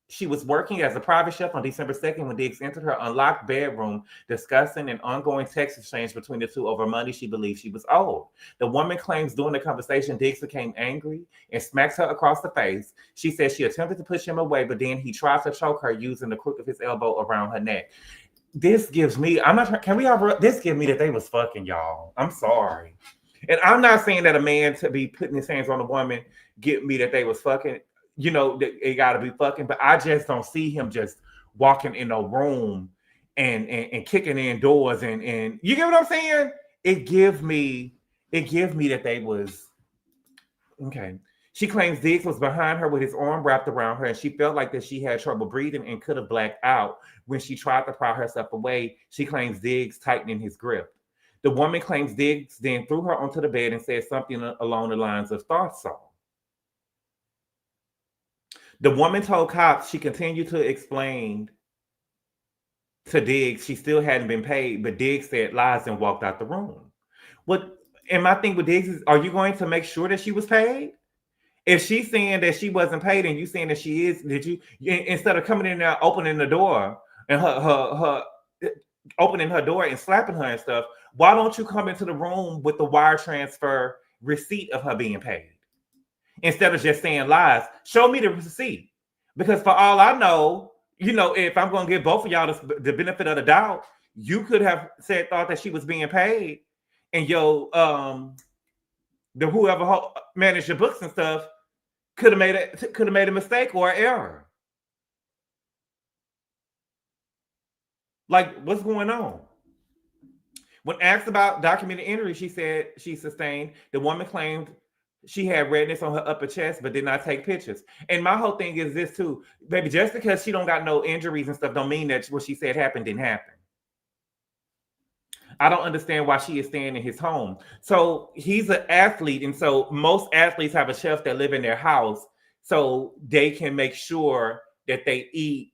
she was working as a private chef on December 2nd when Diggs entered her unlocked bedroom, discussing an ongoing text exchange between the two over money she believed she was owed. The woman claims during the conversation, Diggs became angry and smacks her across the face. She says she attempted to push him away, but then he tried to choke her using the crook of his elbow around her neck. This gives me, this gives me that they was fucking, y'all. I'm sorry. And I'm not saying that a man to be putting his hands on a woman get me that they was fucking. You know, it got to be fucking, but I just don't see him just walking in a room and kicking in doors and you get what I'm saying? It give me that they was okay. She claims Diggs was behind her with his arm wrapped around her, and she felt like that she had trouble breathing and could have blacked out when she tried to pry herself away. She claims Diggs tightening his grip. The woman claims Diggs then threw her onto the bed and said something along the lines of "thought so." The woman told cops she continued to explain to Diggs she still hadn't been paid, but Diggs said lies and walked out the room. And my thing with Diggs is, are you going to make sure that she was paid? If she's saying that she wasn't paid and you saying that she is, did you instead of coming in there opening the door and her opening her door and slapping her and stuff, why don't you come into the room with the wire transfer receipt of her being paid? Instead of just saying lies, show me the receipt. Because for all I know, if I'm going to give both of y'all the benefit of the doubt, you could have thought that she was being paid, and the whoever managed your books and stuff could have made a mistake or an error. Like, what's going on? When asked about documented injury, she said she sustained. The woman claimed she had redness on her upper chest, but did not take pictures. And my whole thing is this too, baby, just because she don't got no injuries and stuff don't mean that what she said happened didn't happen. I don't understand why she is staying in his home. So he's an athlete. And so most athletes have a chef that live in their house so they can make sure that they eat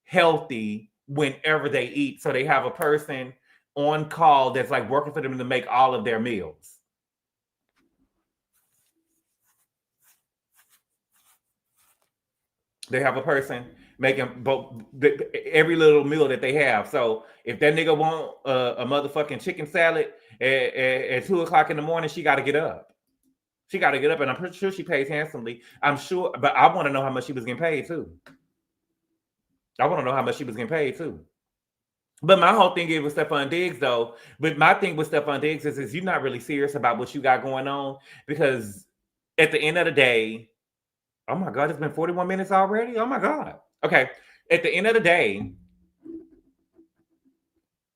healthy whenever they eat. So they have a person on call that's like working for them to make all of their meals. They have a person making every little meal that they have. So if that nigga want a motherfucking chicken salad at 2 o'clock in the morning, she got to get up. She got to get up, and I'm pretty sure she pays handsomely. I'm sure, but I want to know how much she was getting paid too. I want to know how much she was getting paid too. But my whole thing is with Stefon Diggs, though. But my thing with Stefon Diggs is you're not really serious about what you got going on, because at the end of the day, oh my God, it's been 41 minutes already? Oh my God. Okay. At the end of the day,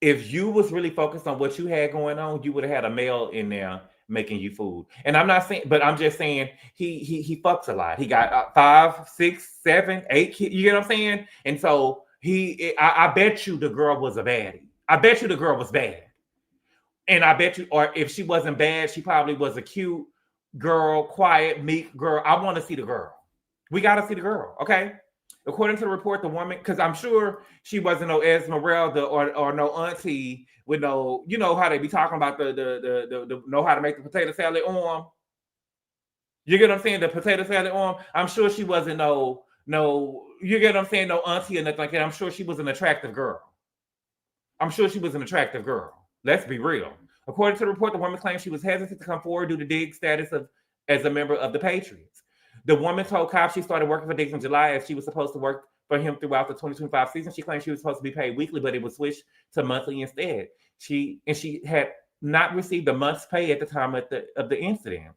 if you was really focused on what you had going on, you would have had a male in there making you food. And I'm not saying, but I'm just saying he fucks a lot. He got 5, 6, 7, 8 kids. You get what I'm saying? And so I bet you the girl was a baddie. I bet you the girl was bad. And I bet you, or if she wasn't bad, she probably was a cute girl, quiet, meek girl. I want to see the girl. We got to see the girl, okay? According to the report, the woman, because I'm sure she wasn't no Esmeralda or no auntie with no, you know how they be talking about the know how to make the potato salad arm. You get what I'm saying? The potato salad arm. I'm sure she wasn't no, you get what I'm saying? No auntie or nothing like that. I'm sure she was an attractive girl. I'm sure she was an attractive girl. Let's be real. According to the report, the woman claims she was hesitant to come forward due to Diggs' status as a member of the Patriots. The woman told cops she started working for Diggs in July as she was supposed to work for him throughout the 2025 season. She claimed she was supposed to be paid weekly, but it was switched to monthly instead. She had not received a month's pay at the time of the incident.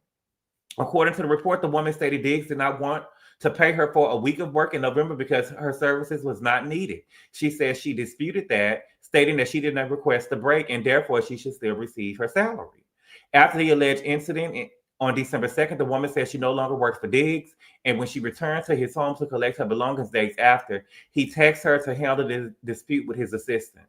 According to the report, the woman stated Diggs did not want to pay her for a week of work in November because her services was not needed. She says she disputed that, stating that she did not request a break and therefore she should still receive her salary. After the alleged incident on December 2nd, the woman said she no longer worked for Diggs, and when she returned to his home to collect her belongings days after, he texted her to handle the dispute with his assistant.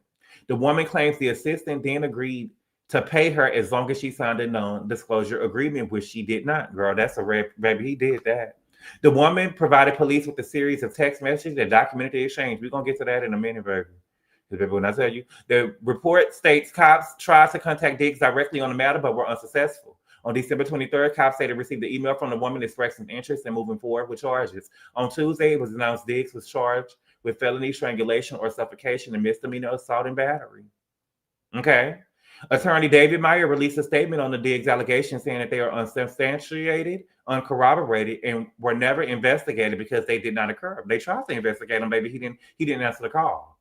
The woman claims the assistant then agreed to pay her as long as she signed a non-disclosure agreement, which she did not. Girl, that's a red, baby. He did that. The woman provided police with a series of text messages that documented the exchange. We're going to get to that in a minute, baby. When I tell you, the report states cops tried to contact Diggs directly on the matter, but were unsuccessful. On December 23rd, cops say they received an email from the woman expressing interest in moving forward with charges. On Tuesday, it was announced Diggs was charged with felony strangulation or suffocation and misdemeanor assault and battery. Okay. Attorney David Meyer released a statement on the Diggs allegations saying that they are unsubstantiated, uncorroborated, and were never investigated because they did not occur. They tried to investigate him, baby. He didn't answer the call.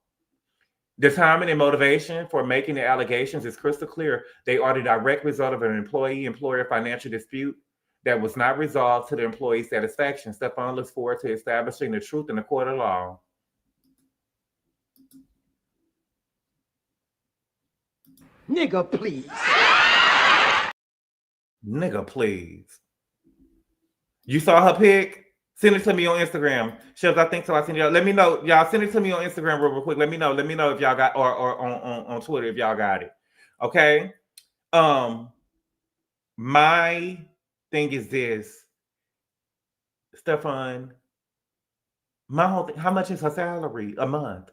The timing and motivation for making the allegations is crystal clear. They are the direct result of an employee-employer financial dispute that was not resolved to the employee's satisfaction. Stefon looks forward to establishing the truth in the court of law. Nigga, please. Nigga, please. You saw her pic? Send it to me on Instagram. Shells, I think so. I send y'all. Let me know. Y'all send it to me on Instagram real quick. Let me know. Let me know if y'all got or on Twitter if y'all got it. Okay. My thing is this. Stefon, my whole thing, how much is her salary a month?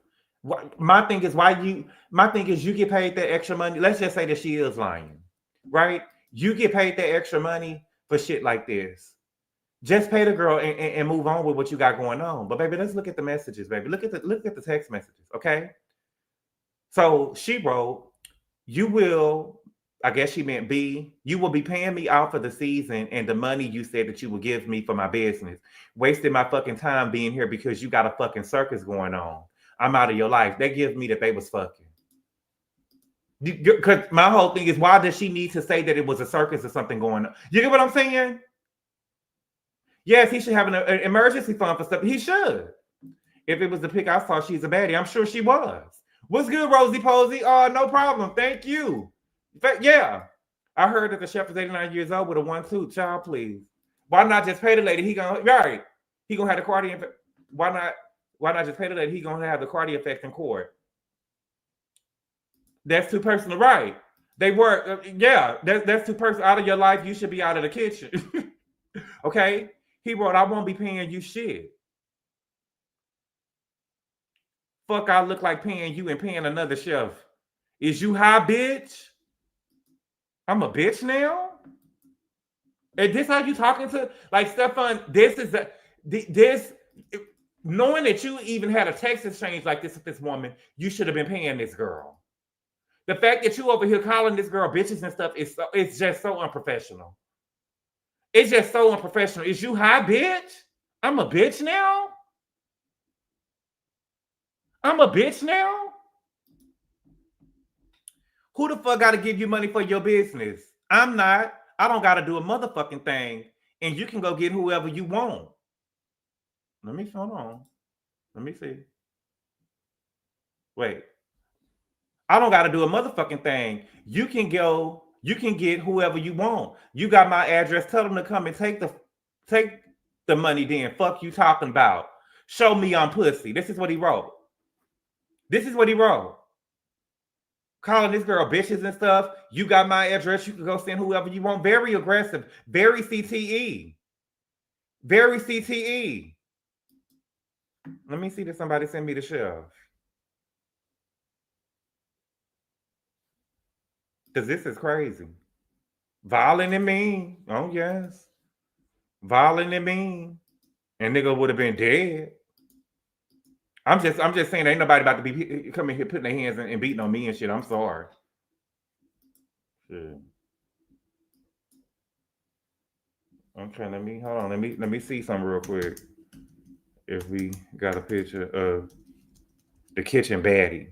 My thing is you get paid that extra money. Let's just say that she is lying, right? You get paid that extra money for shit like this. Just pay the girl and move on with what you got going on. But baby, let's look at the messages, baby. Look at the text messages, okay? So she wrote, you will, I guess she meant B, you will be paying me out for the season and the money you said that you would give me for my business. Wasting my fucking time being here because you got a fucking circus going on. I'm out of your life. That gives me that they was fucking. Because my whole thing is, why does she need to say that it was a circus or something going on? You get what I'm saying? Yes, he should have an emergency fund for stuff. He should. If it was the pic I saw, she's a baddie. I'm sure she was. What's good, Rosie Posey? Oh, no problem. Thank you. But yeah. I heard that the chef is 89 years old with a 1-2. Child, please. Why not just pay the lady? He gonna have the cardiac. Why not just pay the lady? He gonna have the cardiac effect in court. That's too personal, right? They work. Yeah, that's too personal. Out of your life, you should be out of the kitchen. Okay. He wrote, I won't be paying you shit. Fuck, I look like paying you and paying another chef. Is you high, bitch? I'm a bitch now? And this how you talking to? Like, Stefon, knowing that you even had a text exchange like this with this woman, you should have been paying this girl. The fact that you over here calling this girl bitches and stuff, it's just so unprofessional. It's just so unprofessional. Is you high, bitch? I'm a bitch now? I'm a bitch now? Who the fuck got to give you money for your business? I'm not. I don't got to do a motherfucking thing. And you can go get whoever you want. Hold on. Let me see. Wait. I don't got to do a motherfucking thing. You can get whoever you want. You got my address. Tell them to come and take the money then. Fuck you talking about. Show me I'm pussy. This is what he wrote. Calling this girl bitches and stuff. You got my address. You can go send whoever you want. Very aggressive. Very CTE. Very CTE. Let me see if somebody send me the shelf. Because this is crazy. Violent and mean. Oh, yes. Violent and mean. And nigga would have been dead. I'm just saying ain't nobody about to be coming here putting their hands and beating on me and shit. I'm sorry. Shit. I'm trying to hold on. Let me see something real quick. If we got a picture of the kitchen baddie.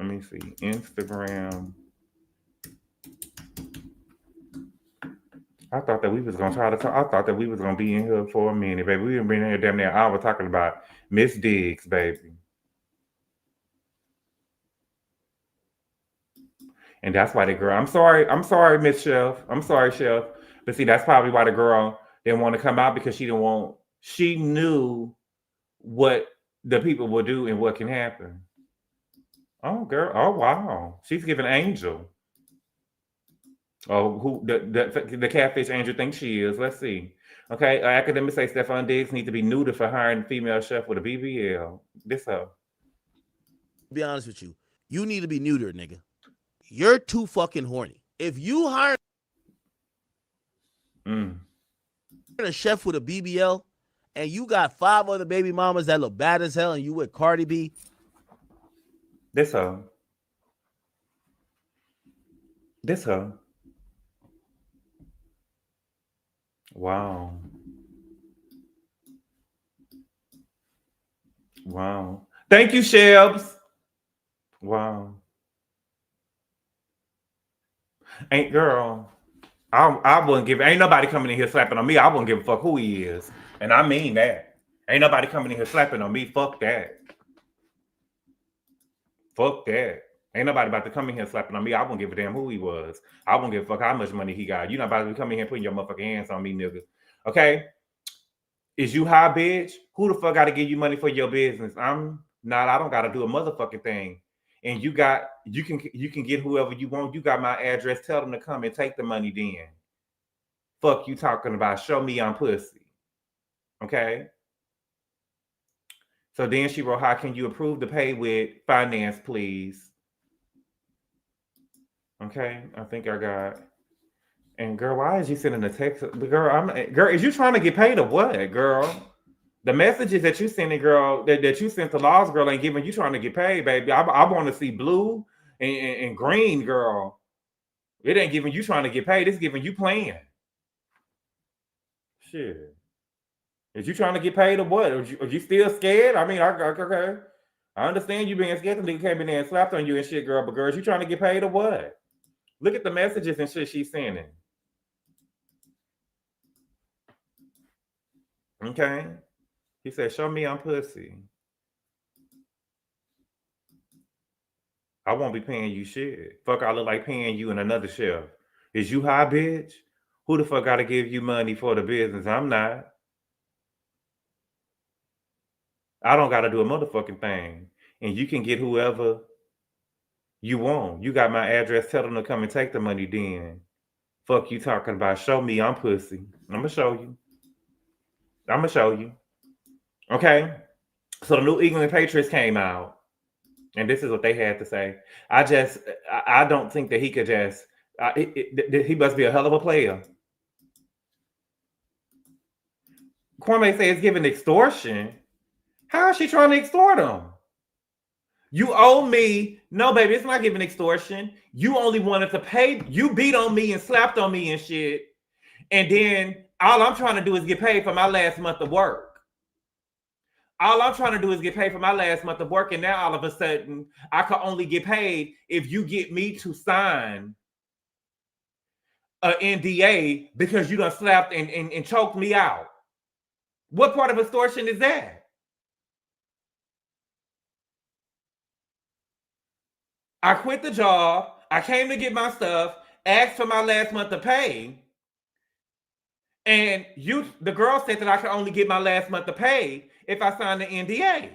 Let me see. Instagram. I thought that we was gonna try to talk. I thought that we was gonna be in here for a minute, baby. We been here damn near an hour talking about Miss Diggs, baby. And that's why the girl. I'm sorry, Miss Chef. I'm sorry, Chef. But see, that's probably why the girl didn't want to come out because she knew what the people will do and what can happen. Oh, girl. Oh, wow. She's giving Angel. Oh, who the catfish Angel thinks she is. Let's see. Okay, academics say Stefon Diggs needs to be neutered for hiring female chef with a BBL. This her. Be honest with you. You need to be neutered, nigga. You're too fucking horny. If you hire a chef with a BBL and you got 5 other baby mamas that look bad as hell and you with Cardi B. This her. Wow. Thank you, Shelbs. Wow. Ain't girl. I wouldn't give. Ain't nobody coming in here slapping on me. I wouldn't give a fuck who he is, and I mean that. Ain't nobody coming in here slapping on me. Fuck that. Fuck that. Ain't nobody about to come in here slapping on me. I wouldn't give a damn who he was. I wouldn't give a fuck how much money he got. You're not about to come in here putting your motherfucking hands on me, nigga. Okay? Is you high, bitch? Who the fuck got to give you money for your business? I'm not. I don't got to do a motherfucking thing. And you can get whoever you want. You got my address. Tell them to come and take the money then. Fuck you talking about. Show me I'm pussy. Okay? So then she wrote, how can you approve the pay with finance, please? Okay, I think I got. And girl, why is you sending a text? Girl, is you trying to get paid or what, girl? The messages that you sending, girl, that you sent to Laws, girl, ain't giving you trying to get paid, baby. I want to see blue and green, girl. It ain't giving you trying to get paid. It's giving you playing. Shit. Is you trying to get paid or what? Are you still scared? I mean, okay. I understand you being scared. The nigga came in there and slapped on you and shit, girl. But girl, is you trying to get paid or what? Look at the messages and shit she's sending. Okay. He said, show me I'm pussy. I won't be paying you shit. Fuck, I look like paying you and another chef. Is you high, bitch? Who the fuck gotta give you money for the business? I'm not. I don't gotta do a motherfucking thing. And you can get whoever you want. You got my address. Tell them to come and take the money then. Fuck you talking about. Show me I'm pussy. I'm gonna show you. I'm gonna show you. Okay? So the New England Patriots came out. And this is what they had to say. I don't think that he could just, he must be a hell of a player. Kwame says it's giving extortion. How is she trying to extort him? You owe me. No, baby, it's not giving extortion. You only wanted to pay. You beat on me and slapped on me and shit. And then all I'm trying to do is get paid for my last month of work. All I'm trying to do is get paid for my last month of work. And now all of a sudden, I can only get paid if you get me to sign an NDA because you done slapped and choked me out. What part of extortion is that? I quit the job. I came to get my stuff, asked for my last month of pay. And the girl said that I could only get my last month of pay if I signed the NDA.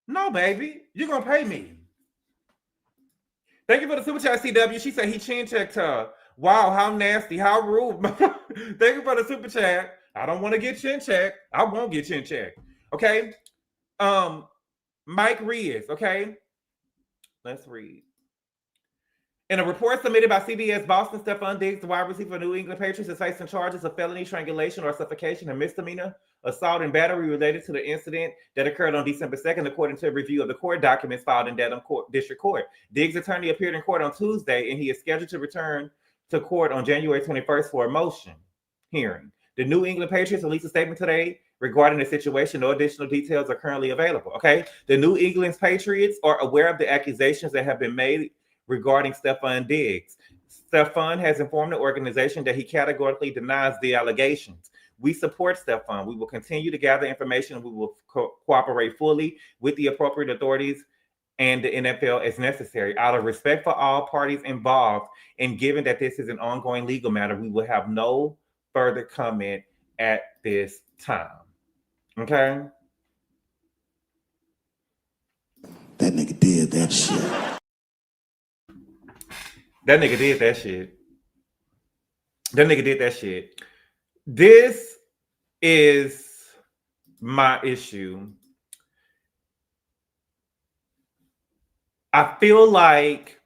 No, baby, you're going to pay me. Thank you for the super chat, CW. She said he chin checked her. Wow, how nasty, how rude. Thank you for the super chat. I don't want to get chin checked. I won't get chin checked. Okay. Mike Reyes, okay. Let's read. In a report submitted by CBS Boston, Stefon Diggs, the wide receiver for New England Patriots, is facing charges of felony strangulation or suffocation and misdemeanor assault and battery related to the incident that occurred on December 2nd, according to a review of the court documents filed in Dedham District Court. Diggs' attorney appeared in court on Tuesday, and he is scheduled to return to court on January 21st for a motion hearing. The New England Patriots released a statement today regarding the situation. No additional details are currently available. Okay, the New England Patriots are aware of the accusations that have been made regarding Stefon Diggs. Stefon has informed the organization that he categorically denies the allegations. We support Stefon. We will continue to gather information. We will cooperate fully with the appropriate authorities and the NFL as necessary. Out of respect for all parties involved, and given that this is an ongoing legal matter, we will have no further comment at this time. Okay? That nigga did that shit. That nigga did that shit. That nigga did that shit. This is my issue. I feel like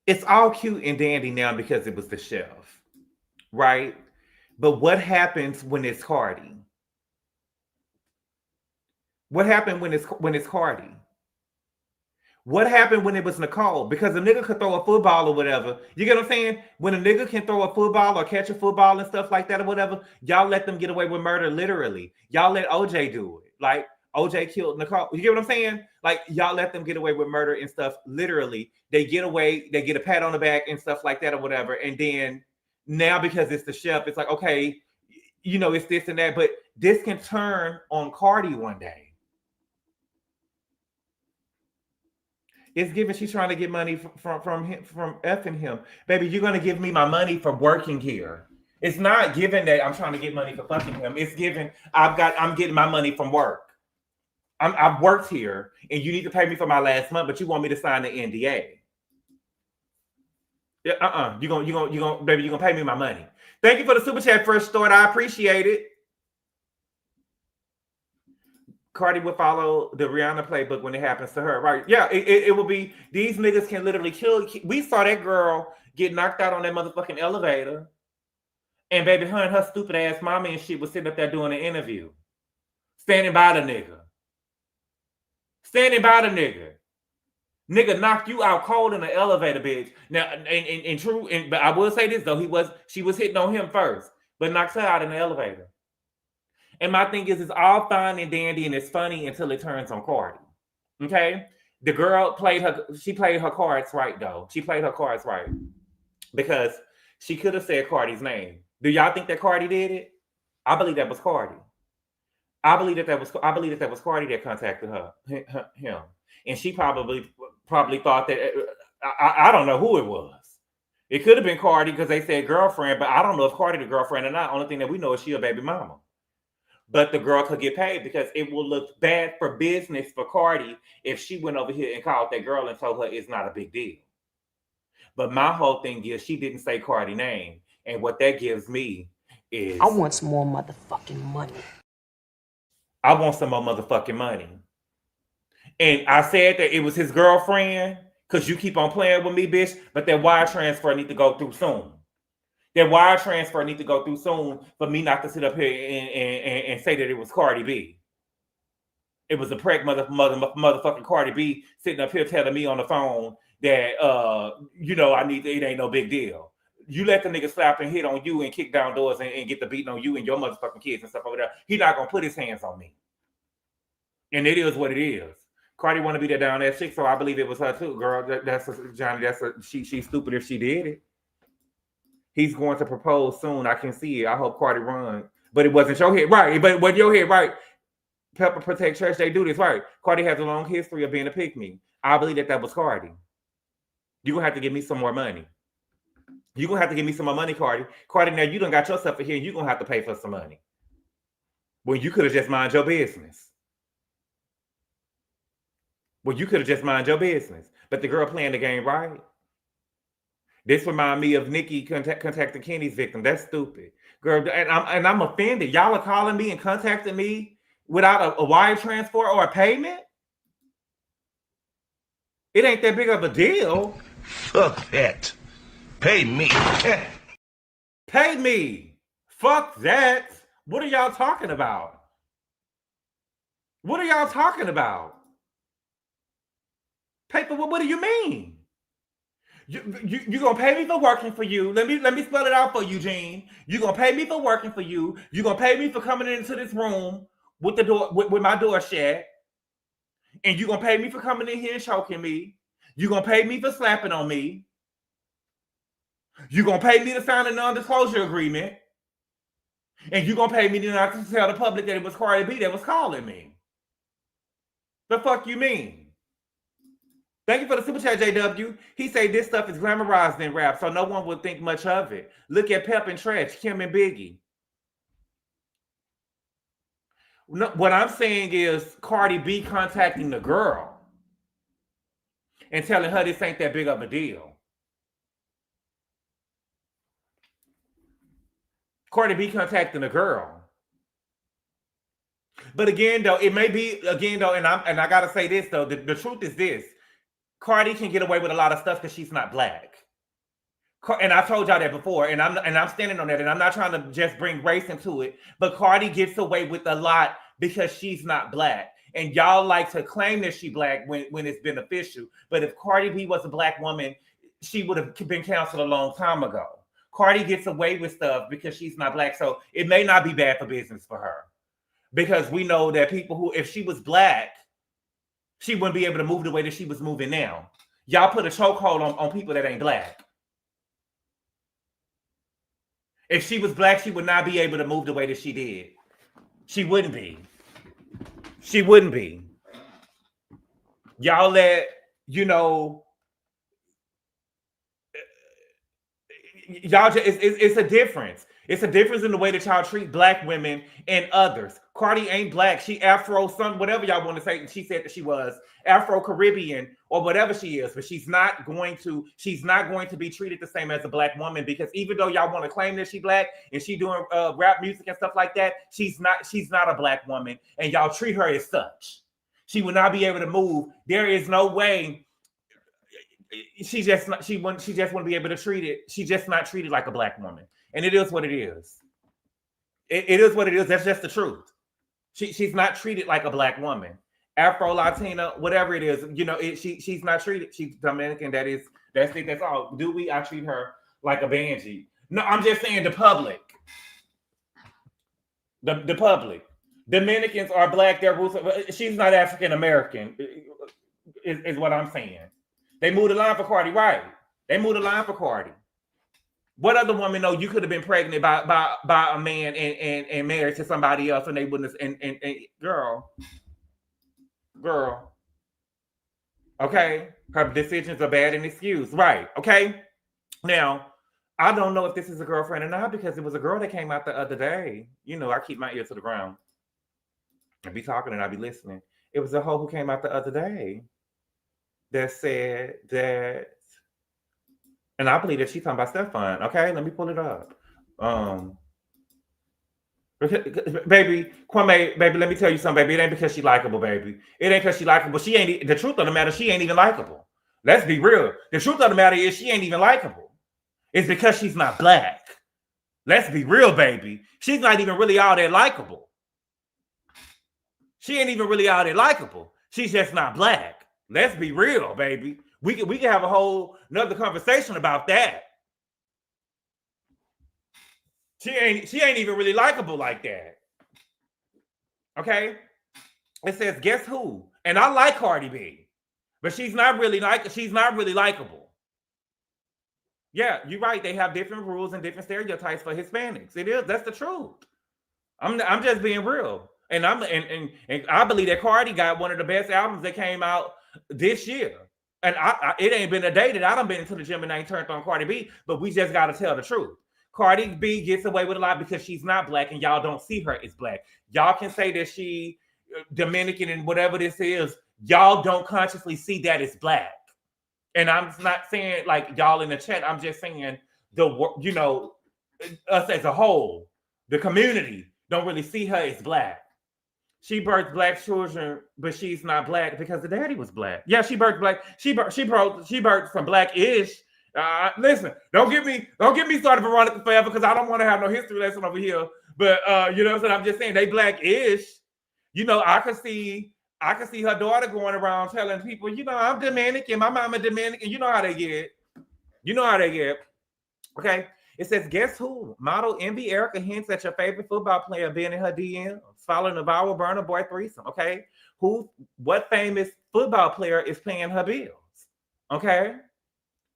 it's all cute and dandy now because it was the chef, right? But what happens when it's Cardi? What happened when it's Cardi? What happened when it was Nicole? Because a nigga could throw a football or whatever. You get what I'm saying? When a nigga can throw a football or catch a football and stuff like that or whatever, y'all let them get away with murder literally. Y'all let OJ do it. Like OJ killed Nicole. You get what I'm saying? Like y'all let them get away with murder and stuff literally. They get away, they get a pat on the back and stuff like that or whatever. And then now because it's the chef, it's like, okay, you know, it's this and that. But this can turn on Cardi one day. It's given she's trying to get money from him, from effing him. Baby, you're going to give me my money for working here. It's not given that I'm trying to get money for fucking him. It's given I'm getting my money from work. I've worked here and you need to pay me for my last month, but you want me to sign the NDA. Yeah, you're gonna baby, you're gonna pay me my money. Thank you for the super chat, First Start. I appreciate it. Cardi would follow the Rihanna playbook when it happens to her, right? Yeah, it will be, these niggas can literally kill. We saw that girl get knocked out on that motherfucking elevator. And baby, her and her stupid ass mama and shit was sitting up there doing an interview. Standing by the nigga. Standing by the nigga. Nigga knocked you out cold in the elevator, bitch. Now, but I will say this though, she was hitting on him first, but knocked her out in the elevator. And my thing is, it's all fine and dandy and it's funny until it turns on Cardi. Okay? The girl played her cards right though. She played her cards right. Because she could have said Cardi's name. Do y'all think that Cardi did it? I believe that was Cardi. I believe that was Cardi that contacted him, and she probably thought that I don't know who it was. It could have been Cardi because they said girlfriend, but I don't know if Cardi the girlfriend or not. Only thing that we know is she a baby mama. But the girl could get paid because it will look bad for business for Cardi if she went over here and called that girl and told her it's not a big deal. But my whole thing is she didn't say Cardi name, and what that gives me is I want some more motherfucking money. I want some more motherfucking money. And I said that it was his girlfriend because you keep on playing with me, bitch. But that wire transfer need to go through soon. That wire transfer need to go through soon for me not to sit up here and say that it was Cardi B. It was a motherfucking Cardi B sitting up here telling me on the phone that it ain't no big deal. You let the nigga slap and hit on you and kick down doors and get the beating on you and your motherfucking kids and stuff over there. He not gonna put his hands on me. And it is what it is. Cardi want to be that down that chick, so I believe it was her too, girl. She's stupid if she did it. He's going to propose soon. I can see it. I hope Cardi run. But it wasn't your head, right? But what your head, right? Pepper Protect Church, they do this, right? Cardi has a long history of being a pick-me. I believe that was Cardi. You're going to have to give me some more money. You're going to have to give me some more money, Cardi. Cardi, now you done got yourself in here. You're going to have to pay for some money. Well, you could have just mind your business. But the girl playing the game right. This reminds me of Nikki contacting Kenny's victim. That's stupid. Girl, and I'm offended. Y'all are calling me and contacting me without a wire transfer or a payment? It ain't that big of a deal. Fuck that. Pay me. Pay me. Fuck that. What are y'all talking about? What are y'all talking about? Pay for what do you mean? You gonna pay me for working for you? Let me spell it out for you, Gene. You gonna pay me for working for you? You gonna pay me for coming into this room with the door with my door shut? And you gonna pay me for coming in here and choking me? You gonna pay me for slapping on me? You gonna pay me to sign a non-disclosure agreement? And you gonna pay me to not to tell the public that it was Cardi B that was calling me? The fuck you mean? Thank you for the super chat, JW. He say this stuff is glamorized in rap, so no one would think much of it. Look at Pep and Treach, Kim and Biggie. No, what I'm saying is Cardi B contacting the girl and telling her this ain't that big of a deal. Cardi B contacting the girl. But again, though, it may be, and I gotta say this, though, the truth is this. Cardi can get away with a lot of stuff because she's not black. And I told y'all that before, and I'm standing on that, and I'm not trying to just bring race into it, but Cardi gets away with a lot because she's not black. And y'all like to claim that she black when it's beneficial. But if Cardi B was a black woman, she would have been canceled a long time ago. Cardi gets away with stuff because she's not black. So it may not be bad for business for her. Because we know that people who, if she was black, she wouldn't be able to move the way that she was moving now. Y'all put a chokehold on people that ain't black. If she was black, she would not be able to move the way that she did. She wouldn't be. She wouldn't be. Y'all let, y'all just, it's a difference. It's a difference in the way that y'all treat black women and others. Cardi ain't black. She Afro, some whatever y'all want to say. She said that she was Afro-Caribbean or whatever she is, but she's not going to be treated the same as a black woman, because even though y'all want to claim that she black and she doing rap music and stuff like that, she's not a black woman, and y'all treat her as such. She will not be able to move. There is no way. She just want to be able to treat it. She's just not treated like a black woman. And it is what it is. It is what it is. That's just the truth. She's not treated like a black woman. Afro, Latina, whatever it is, she's not treated. She's Dominican. That's it. That's all. I treat her like a Banshee. No, I'm just saying the public. The public. Dominicans are black. Their roots. She's not African American. Is what I'm saying. They moved the line for Cardi, right? They moved the line for Cardi. What other woman know you could have been pregnant by a man and married to somebody else and they wouldn't have, and girl. Okay, her decisions are bad and excused. Right. Okay. Now, I don't know if this is a girlfriend or not because it was a girl that came out the other day. You know, I keep my ear to the ground. I be talking and I be listening. It was a hoe who came out the other day that said that, and I believe that she's talking about Stefon. Okay, let me pull it up. Baby, Kwame, baby, let me tell you something, baby. It ain't because she likable, baby. It ain't because she likable. She ain't. The truth of the matter, she ain't even likable. Let's be real. The truth of the matter is she ain't even likable. It's because she's not black. Let's be real, baby. She's not even really all that likable. She ain't even really all that likable. She's just not black. Let's be real, baby. We can have a whole another conversation about that. She ain't even really likable like that. Okay? It says, guess who? And I like Cardi B, but she's not really likable. Yeah, you're right. They have different rules and different stereotypes for Hispanics. It is. That's the truth. I'm just being real. And I believe that Cardi got one of the best albums that came out this year. And it ain't been a day that I done been into the gym and I ain't turned on Cardi B, but we just got to tell the truth. Cardi B gets away with a lot because she's not black and y'all don't see her as black. Y'all can say that she Dominican and whatever this is. Y'all don't consciously see that as black. And I'm not saying like y'all in the chat. I'm just saying us as a whole, the community don't really see her as black. She birthed black children, but she's not black because the daddy was black. Yeah, she birthed black. She birthed some black-ish. Listen, don't get me started Veronica forever because I don't want to have no history lesson over here. But you know what I'm saying? I'm just saying they black-ish. You know, I can see her daughter going around telling people, you know, I'm Dominican, my mama Dominican. You know how they get. Okay. It says, guess who? Model Envy Erica hints at your favorite football player being in her DMs, following a viral burner boy threesome. Okay. What famous football player is paying her bills? Okay.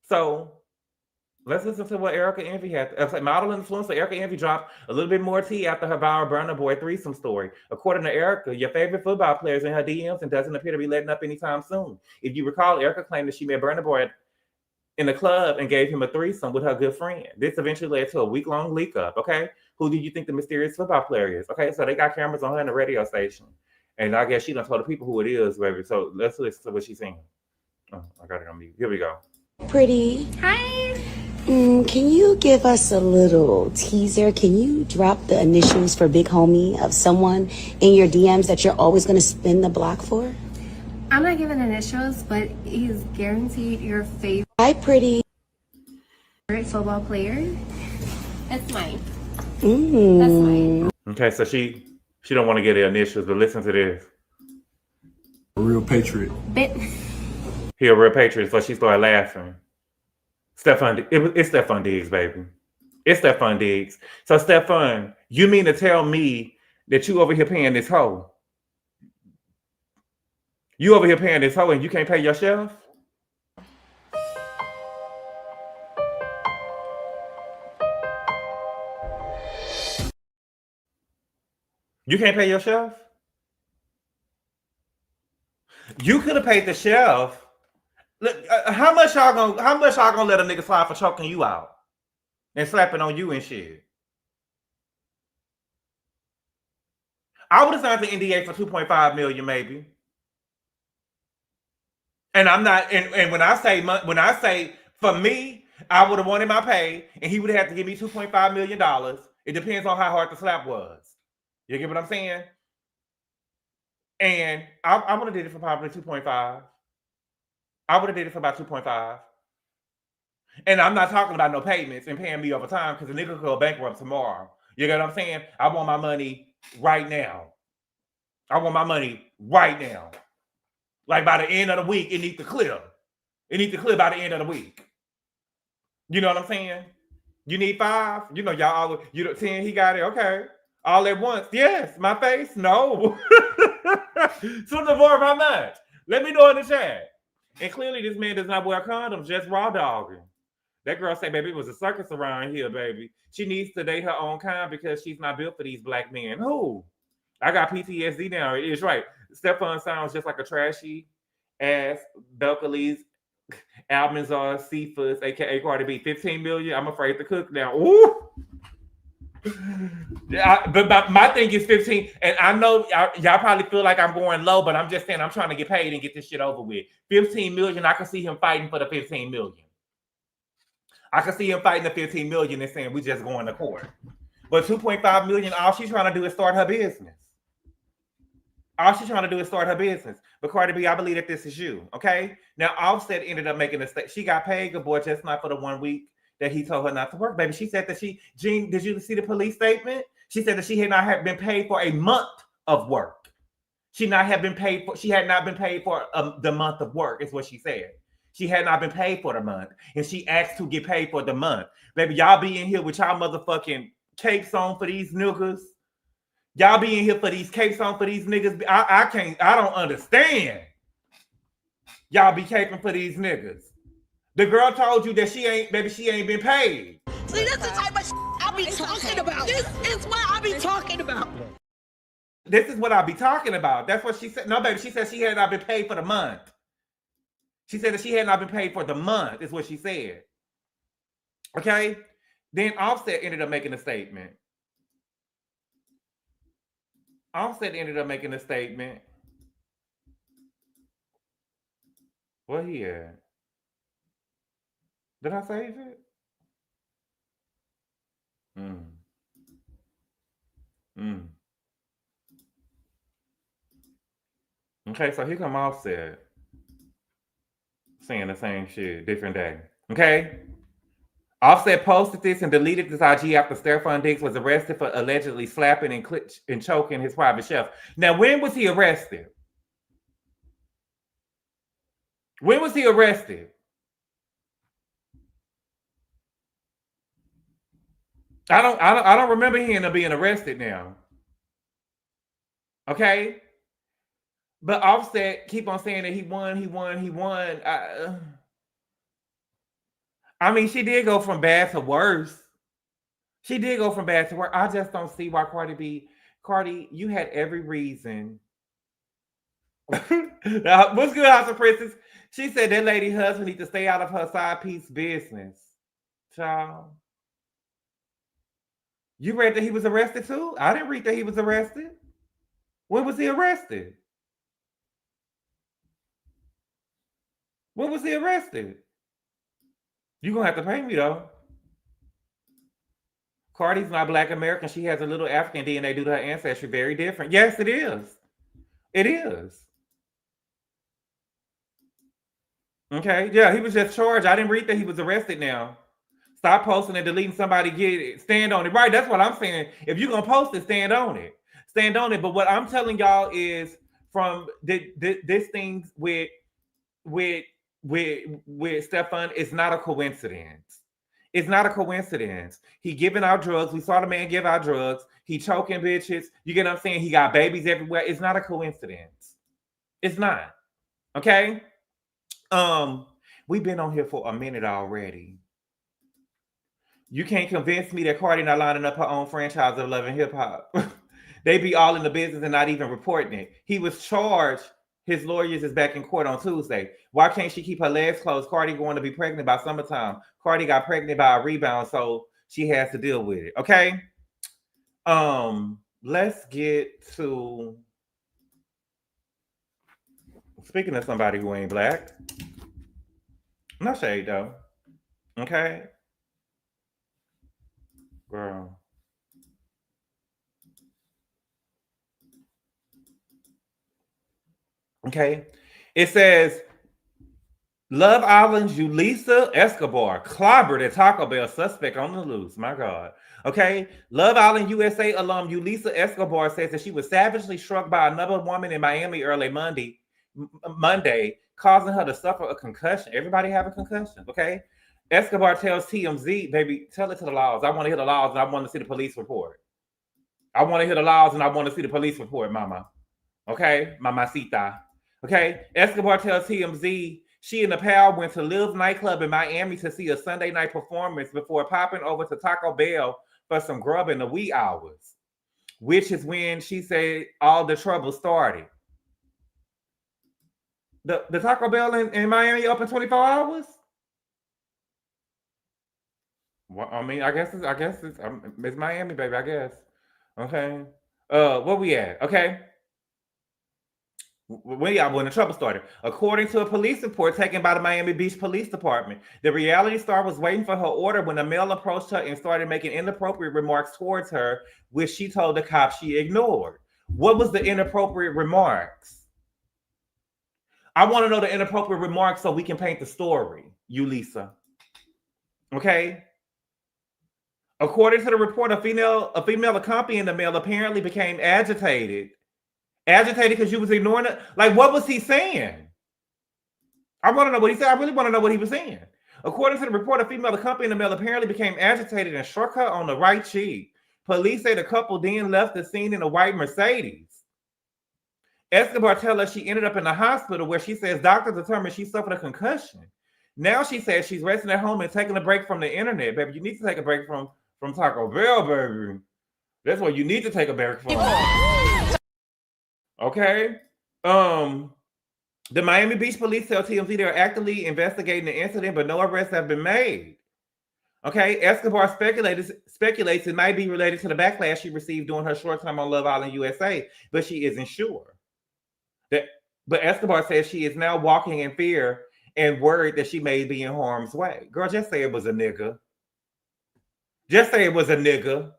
So let's listen to what Erica Envy had. Model influencer Erica Envy dropped a little bit more tea after her viral burner boy threesome story. According to Erica, your favorite football player is in her DMs and doesn't appear to be letting up anytime soon. If you recall, Erica claimed that she met Burna Boy in the club and gave him a threesome with her good friend. This eventually led to a week-long leak up, okay? Who do you think the mysterious football player is? Okay, so they got cameras on her in the radio station. And I guess she done told the people who it is, baby. So let's listen to what she's saying. Oh, I got it on mute. Here we go. Pretty. Hi. Can you give us a little teaser? Can you drop the initials for big homie of someone in your DMs that you're always going to spin the block for? I'm not giving initials, but he's guaranteed your favorite Hi, Pretty. football player. That's mine. That's Mm. mine. Okay, so she don't want to get the initials, but listen to this. A real patriot. He a real patriot, so she started laughing. Stefon, it's Stefon Diggs, baby. It's Stefon Diggs. So Stefon, you mean to tell me that you over here paying this hoe? You over here paying this hoe and you can't pay your shelf? You can't pay your shelf? You could have paid the shelf. Look, how much y'all gonna let a nigga slide for choking you out and slapping on you and shit? I would have signed the NDA for $2.5 million, maybe. And I'm not. And when I say for me, I would have wanted my pay, and he would have had to give me $2.5 million. It depends on how hard the slap was. You get what I'm saying? And I would have did it for probably 2.5. I would have did it for about 2.5. And I'm not talking about no payments and paying me over time because the nigga could go bankrupt tomorrow. You get what I'm saying? I want my money right now. Like by the end of the week, it needs to clear. It needs to clear by the end of the week. You know what I'm saying? You need 5? You know, y'all, 10, he got it. Okay. All at once. Yes. My face? No. So divorce, how much? Let me know in the chat. And clearly this man does not wear condoms, just raw dogging. That girl say, baby, it was a circus around here, baby. She needs to date her own kind because she's not built for these black men. Who? I got PTSD now. It is right. Stefon sounds just like a trashy ass Belcalis Almanzar Cephas, aka Cardi B. 15 million. I'm afraid to cook now. Ooh. But my thing is 15, and I know y'all probably feel like I'm going low, but I'm just saying I'm trying to get paid and get this shit over with. 15 million, I can see him fighting for the 15 million. I can see him fighting the 15 million and saying we just going to court. But 2.5 million, all she's trying to do is start her business. All she's trying to do is start her business. But Cardi B, I believe that this is you, okay? Now, Offset ended up making a mistake. She got paid, Gabor, just not for the 1 week that he told her not to work, baby. She said that Jean, did you see the police statement? She said that she had not been paid for a month of work. She had not been paid for the month of work, is what she said. She had not been paid for the month. And she asked to get paid for the month. Baby, y'all be in here with y'all motherfucking capes on for these niggas. Y'all be in here for these capes on for these niggas. I don't understand. Y'all be caping for these niggas. The girl told you that she ain't been paid. See, this is the type of shit I be talking about. This is what I be talking about. This is what I be talking about. That's what she said. No, baby, she said she had not been paid for the month. She said that she had not been paid for the month, is what she said. Okay? Then Offset ended up making a statement. What he had? Did I save it? Okay, so here come Offset saying the same shit, different day. Okay? Offset posted this and deleted this IG after Stefon Diggs was arrested for allegedly slapping and choking his private chef. Now, when was he arrested? When was he arrested? I don't remember him being arrested now. Okay? But Offset keep on saying that he won. I mean, she did go from bad to worse. I just don't see why Cardi, you had every reason. Now, what's good, House of Princess? She said that lady husband needs to stay out of her side piece business. Child. You read that he was arrested too? I didn't read that he was arrested. When was he arrested? When was he arrested? You're going to have to pay me, though. Cardi's not Black American. She has a little African DNA due to her ancestry. Very different. Yes, it is. It is. Okay. Yeah, he was just charged. I didn't read that he was arrested now. Stop posting and deleting somebody. Get it. Stand on it. Right. That's what I'm saying. If you're going to post it, stand on it. Stand on it. But what I'm telling y'all is from this thing with Stefon, it's not a coincidence. It's not a coincidence. He giving out drugs. We saw the man give out drugs. He choking bitches. You get what I'm saying? He got babies everywhere. It's not a coincidence. It's not. Okay? We've been on here for a minute already. You can't convince me that Cardi not lining up her own franchise of Love and Hip Hop. They be all in the business and not even reporting it. He was charged. His lawyers is back in court on Tuesday. Why can't she keep her legs closed? Cardi going to be pregnant by summertime. Cardi got pregnant by a rebound, so she has to deal with it. Okay. Let's get to speaking of somebody who ain't Black. No shade though. Okay. Girl. Okay. It says, Love Island's Yulisa Escobar clobbered at Taco Bell, suspect on the loose. My God. Okay. Love Island USA alum Yulisa Escobar says that she was savagely struck by another woman in Miami early Monday, causing her to suffer a concussion. Everybody have a concussion. Okay. Escobar tells TMZ, baby, tell it to the laws. I want to hear the laws and I want to see the police report. I want to hear the laws and I want to see the police report, mama. Okay. Mamacita. Okay. Escobar tells TMZ She and the pal went to Liv's nightclub in Miami to see a Sunday night performance before popping over to Taco Bell for some grub in the wee hours, which is when she said all the trouble started. The Taco Bell in Miami open 24 hours? Well, I mean, I guess it's Miami, baby, I guess. Okay. Where we at? Okay. When the trouble started. According to a police report taken by the Miami Beach Police Department, the reality star was waiting for her order when a male approached her and started making inappropriate remarks towards her, which she told the cops she ignored. What was the inappropriate remarks? I want to know the inappropriate remarks so we can paint the story, you Lisa. Okay? According to the report, a female accompanying the male apparently became agitated. Agitated because you was ignoring it? Like, what was he saying? I want to know what he said. I really want to know what he was saying. According to the report, a female accompanying the male apparently became agitated and struck her on the right cheek. Police say the couple then left the scene in a white Mercedes. Escobar tells us she ended up in the hospital where she says doctors determined she suffered a concussion. Now she says she's resting at home and taking a break from the internet. Baby, you need to take a break from Taco Bell, baby. That's what you need to take a break from. Okay. The Miami Beach police tell TMZ they're actively investigating the incident, but no arrests have been made. Okay. Escobar speculates it might be related to the backlash she received during her short time on Love Island USA, but she isn't sure. But Escobar says she is now walking in fear and worried that she may be in harm's way. Girl, just say it was a nigga. Just say it was a nigga.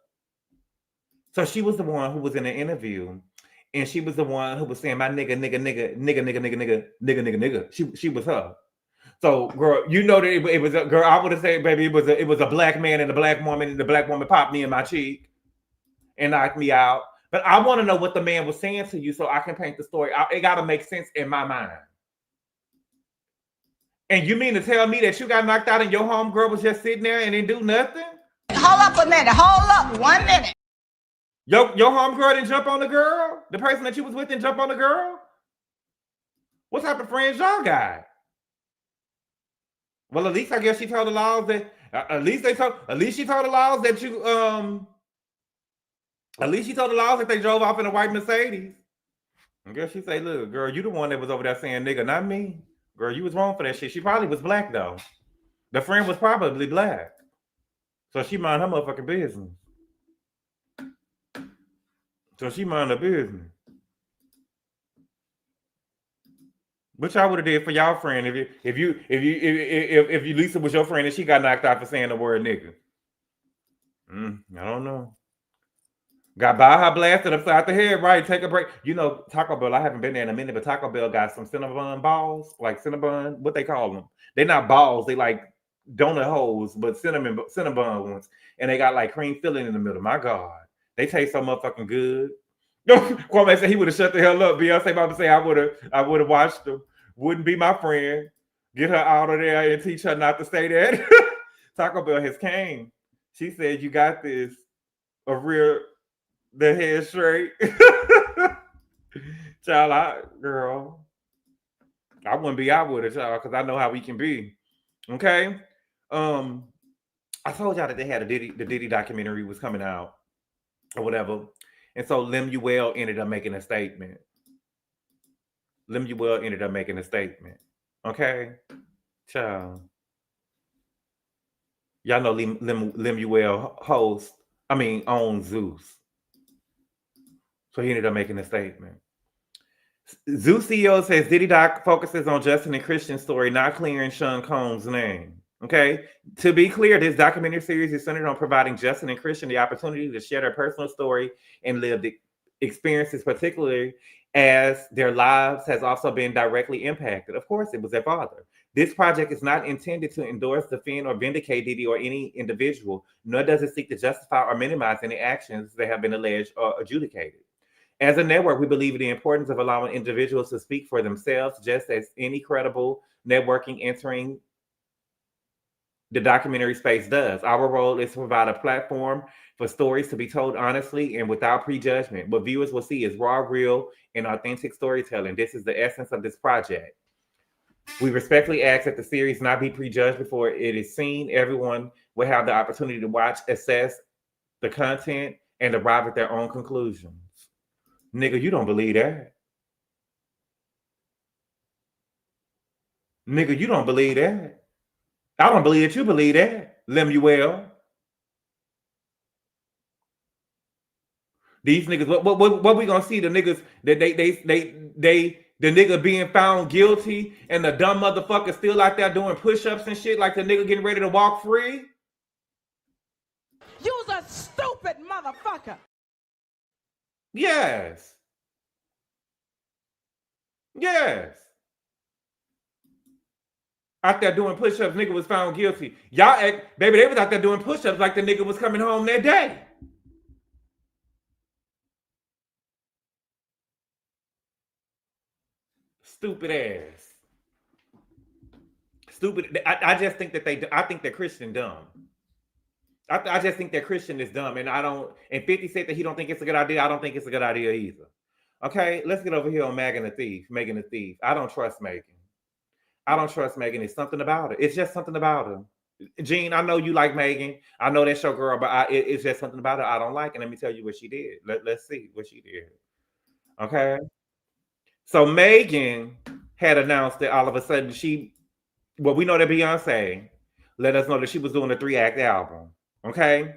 So she was the one who was in the interview, and she was the one who was saying, my nigga. She was her. So, girl, you know that it was a girl. I would have said, baby, it was a black man and a black woman, and the black woman popped me in my cheek and knocked me out. But I want to know what the man was saying to you so I can paint the story. It got to make sense in my mind. And you mean to tell me that you got knocked out and your homegirl was just sitting there and didn't do nothing? Hold up a minute. Hold up 1 minute. Your homegirl didn't jump on the girl? The person that you was with didn't jump on the girl? What type of friends y'all got? Well, at least I guess she told the laws that at least she told the laws that you at least she told the laws that they drove off in a white Mercedes. I guess she say, look, girl, you the one that was over there saying nigga, not me. Girl, you was wrong for that shit. She probably was black though. The friend was probably black. So she mind her motherfucking business. So she mind her business. What y'all would have did for y'all friend if Lisa was your friend and she got knocked out for saying the word nigga? I don't know. Got by her blasted upside the head, right? Take a break. You know, Taco Bell, I haven't been there in a minute, but Taco Bell got some Cinnabon balls, like Cinnabon, what they call them. They're not balls, they like donut holes, but Cinnabon ones. And they got like cream filling in the middle. My God. They taste so motherfucking good. Kwame said he would have shut the hell up. Beyonce about to say I would have watched them. Wouldn't be my friend. Get her out of there and teach her not to say that. Taco Bell has came. She said, you got this. The head straight. Child, girl. I wouldn't be out with her, child, because I know how we can be. Okay. I told y'all that they had the Diddy documentary was coming out or whatever. And so Lemuel ended up making a statement. Okay. Child. Y'all know Lemuel owns Zeus. So he ended up making a statement. Zeus CEO says Diddy Doc focuses on Justin and Christian's story, not clearing Sean Combs' name. Okay. To be clear, this documentary series is centered on providing Justin and Christian the opportunity to share their personal story and lived experiences, particularly as their lives has also been directly impacted. Of course, it was their father. This project is not intended to endorse, defend, or vindicate Diddy or any individual, nor does it seek to justify or minimize any actions that have been alleged or adjudicated. As a network, we believe in the importance of allowing individuals to speak for themselves, just as any credible networking entering the documentary space does. Our role is to provide a platform for stories to be told honestly and without prejudgment. What viewers will see is raw, real, and authentic storytelling. This is the essence of this project. We respectfully ask that the series not be prejudged before it is seen. Everyone will have the opportunity to watch, assess the content, and arrive at their own conclusions. Nigga, you don't believe that. Nigga, you don't believe that. I don't believe that you believe that, Lemuel. These niggas, what we gonna see? The niggas that the nigga being found guilty and the dumb motherfucker still out there doing push-ups and shit like the nigga getting ready to walk free? You's a stupid motherfucker. Yes. Yes. Out there doing push-ups, nigga was found guilty. Y'all act, baby, they was out there doing push-ups like the nigga was coming home that day. Stupid ass. Stupid. I just think that I think that Christian dumb. I just think that Christian is dumb, and I don't. And 50 said that he don't think it's a good idea. I don't think it's a good idea either. Okay, let's get over here on Megan the Thief. I don't trust Megan. I don't trust Megan. It's something about her. It's just something about her. Gene, I know you like Megan. I know that's your girl, but it's just something about her I don't like. And let me tell you what she did. Let's see what she did. Okay. So Megan had announced that all of a sudden we know that Beyonce let us know that she was doing a 3-act album. Okay.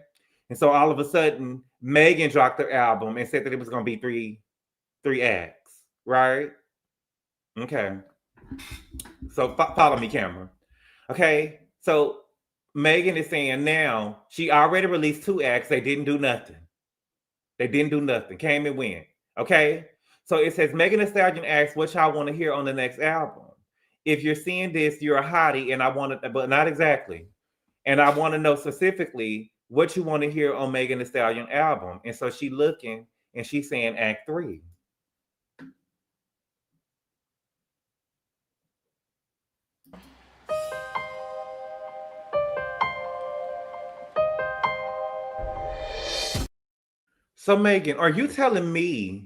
And so all of a sudden, Megan dropped her album and said that it was going to be three acts. Right? Okay. So follow me, camera. Okay. So Megan is saying now she already released 2 acts. They didn't do nothing. Came and went. Okay. So it says Megan Thee Stallion asks what y'all want to hear on the next album. If you're seeing this, you're a hottie, and I want to, but not exactly. And I want to know specifically what you want to hear on Megan Thee Stallion album. And so she looking and she's saying Act 3. So Megan, are you telling me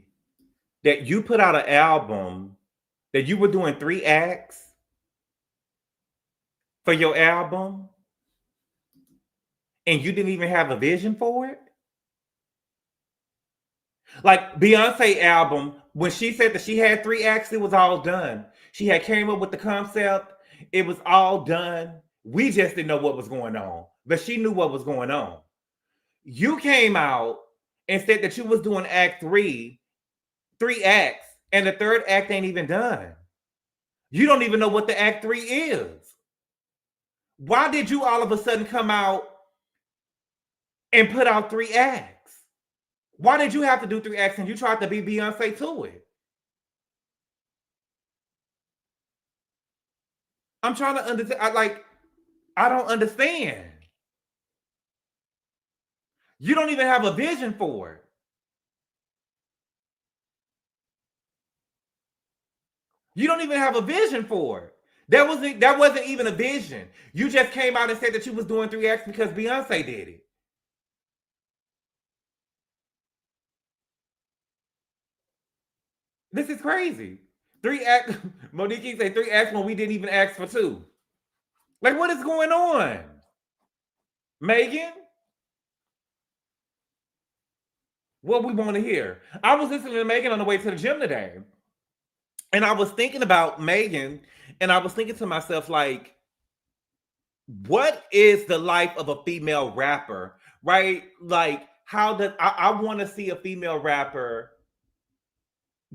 that you put out an album that you were doing 3 acts for your album and you didn't even have a vision for it? Like Beyonce album, when she said that she had 3 acts, it was all done. She had came up with the concept. It was all done. We just didn't know what was going on, but she knew what was going on. You came out and said that you was doing Act 3 acts, and the 3rd act ain't even done. You don't even know what the Act 3 is. Why did you all of a sudden come out and put out 3 acts? Why did you have to do 3 acts and you tried to be Beyonce to it? I'm trying to understand. I don't understand. You don't even have a vision for it. You don't even have a vision for it. That wasn't even a vision. You just came out and said that you was doing 3 acts because Beyonce did it. This is crazy. 3 acts. Monique say 3 acts when we didn't even ask for 2. Like, what is going on? Megan? What we want to hear. I was listening to Megan on the way to the gym today. And I was thinking about Megan, and I was thinking to myself, like, what is the life of a female rapper, right? Like, how does I want to see a female rapper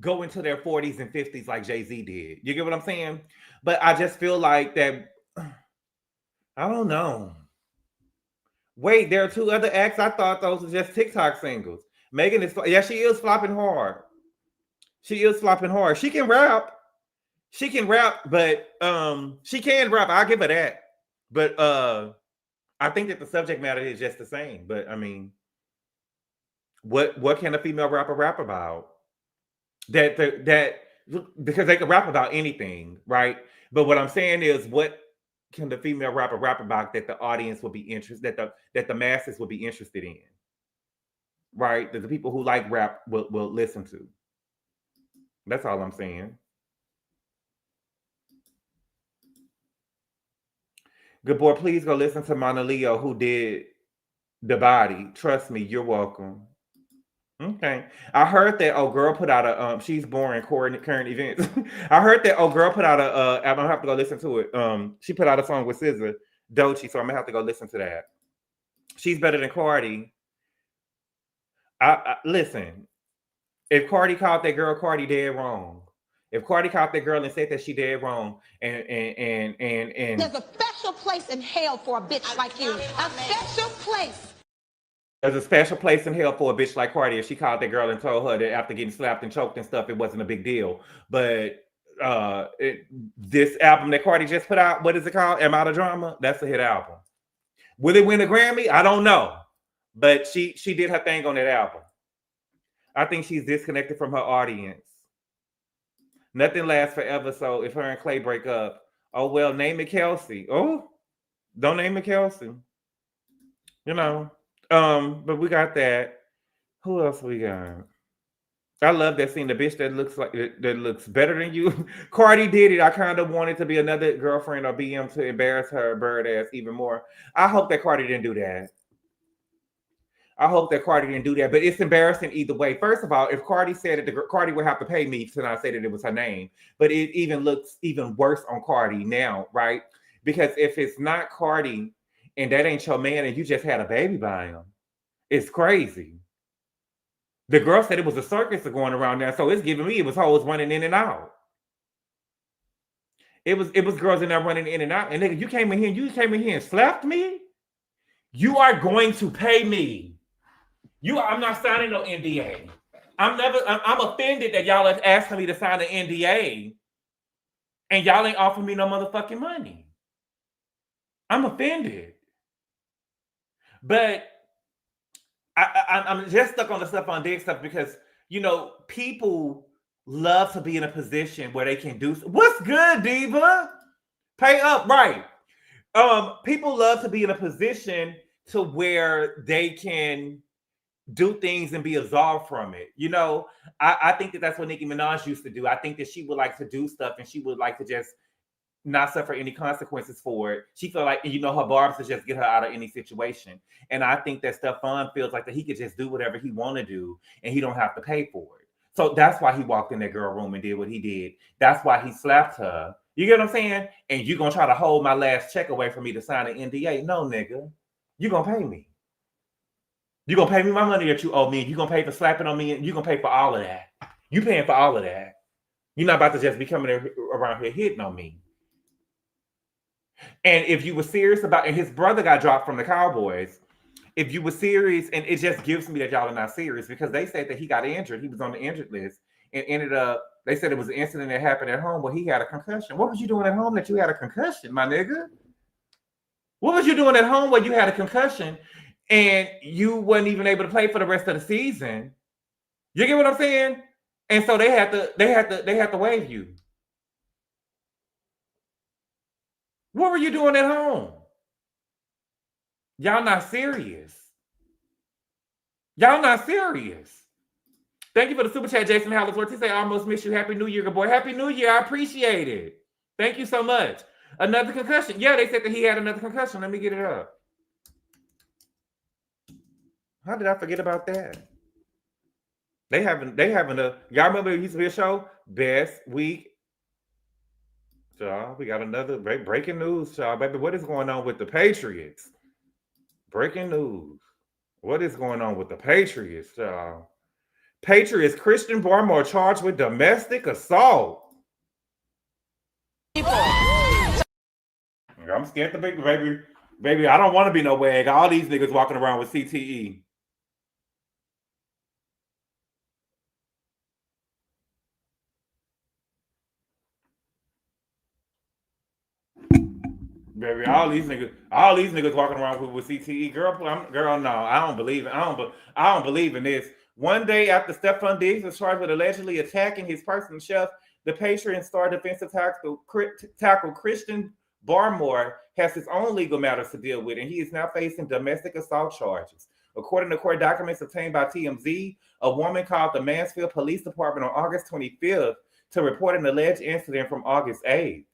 go into their 40s and 50s like Jay-Z did. You get what I'm saying? But I just feel like that, I don't know. Wait, there are 2 other acts. I thought those were just TikTok singles. Megan is, yeah, she is flopping hard. She is flopping hard. She can rap. She can rap, but she can rap. I'll give her that. But I think that the subject matter is just the same. But I mean, what can a female rapper rap about? That because they can rap about anything, right? But what I'm saying is, what can the female rapper rap about that the audience will be interested, that the masses will be interested in, right? That the people who like rap will listen to. That's all I'm saying. Gabor, please go listen to Mona Leo, who did The Body. Trust me, you're welcome. Okay. I heard that old girl put out a she's boring current events. I heard that old girl put out a I'm gonna have to go listen to it. She put out a song with SZA, Doechii, so I'm gonna have to go listen to that. She's better than Cardi. I listen. If Cardi called that girl Cardi dead wrong. If Cardi called that girl and said that she dead wrong, and there's a special place in hell for a bitch like you. A special place. There's a special place in hell for a bitch like Cardi if she called that girl and told her that after getting slapped and choked and stuff, it wasn't a big deal. But this album that Cardi just put out, what is it called? Am I the Drama? That's a hit album. Will it win a Grammy? I don't know. But she did her thing on that album. I think she's disconnected from her audience. Nothing lasts forever, so if her and Clay break up, oh well, name it Kelsey. Oh, don't name it Kelsey. You know. But we got that. Who else we got? I love that scene. The bitch that looks better than you. Cardi did it. I kind of wanted to be another girlfriend or BM to embarrass her bird ass even more. I hope that Cardi didn't do that. But it's embarrassing either way. First of all, if Cardi said it, Cardi would have to pay me to not say that it was her name. But it even looks even worse on Cardi now, right? Because if it's not Cardi and that ain't your man and you just had a baby by him, it's crazy. The girl said it was a circus going around there, so it's giving me it was hoes running in and out. It was girls in there running in and out. And nigga, you came in here and slapped me. You are going to pay me. I'm not signing no NDA. I'm offended that y'all are asking me to sign an NDA and y'all ain't offering me no motherfucking money. I'm offended. But I'm just stuck on the Stefon Diggs stuff because, you know, people love to be in a position where they can do. What's good, Diva? Pay up, right. People love to be in a position to where they can do things and be absolved from it. You know, I think that that's what Nicki Minaj used to do. I think that she would like to do stuff and she would like to just not suffer any consequences for it. She felt like, you know, her barbs to just get her out of any situation. And I think that Stefon feels like that he could just do whatever he want to do and he don't have to pay for it. So that's why he walked in that girl room and did what he did. That's why he slapped her. You get what I'm saying? And you gonna try to hold my last check away from me to sign an NDA? No, nigga. You gonna pay me. You gonna pay me my money that you owe me. You gonna pay for slapping on me and you gonna pay for all of that. You paying for all of that. You're not about to just be coming around here hitting on me. And if you were serious about, and his brother got dropped from the Cowboys, if you were serious, and it just gives me that y'all are not serious because they said that he got injured. He was on the injured list and ended up, they said it was an incident that happened at home where he had a concussion. What was you doing at home that you had a concussion, my nigga? What was you doing at home where you had a concussion and you wasn't even able to play for the rest of the season? You get what I'm saying? And so they had to waive you. What were you doing at home? Y'all not serious. Y'all not serious. Thank you for the super chat, Jason Hallisworth. He say, I almost miss you. Happy New Year, good boy. Happy New Year. I appreciate it. Thank you so much. Another concussion. Yeah, they said that he had another concussion. Let me get it up. How did I forget about that? They having a, y'all remember it used to be a show? Best Week. Y'all, we got another breaking news, y'all. Baby, what is going on with the Patriots? Breaking news. What is going on with the Patriots, y'all? Patriots Christian Barmore charged with domestic assault. I'm scared to baby. Baby, I don't want to be no wag. All these niggas walking around with CTE. Baby, all these niggas walking around with CTE. Girl, no, I don't believe it. I don't believe in this. One day after Stefon Diggs was charged with allegedly attacking his personal chef, the Patriots star defensive tackle Christian Barmore has his own legal matters to deal with, and he is now facing domestic assault charges. According to court documents obtained by TMZ, a woman called the Mansfield Police Department on August 25th to report an alleged incident from August 8th.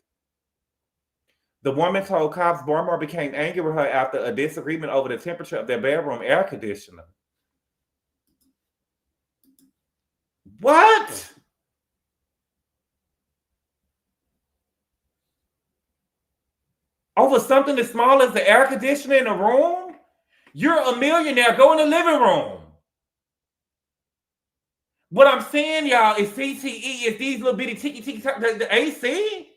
The woman told cops Barmore became angry with her after a disagreement over the temperature of their bedroom air conditioner. What? Over something as small as the air conditioner in a room? You're a millionaire. Go in the living room. What I'm saying, y'all, is CTE is these little bitty tiki the AC.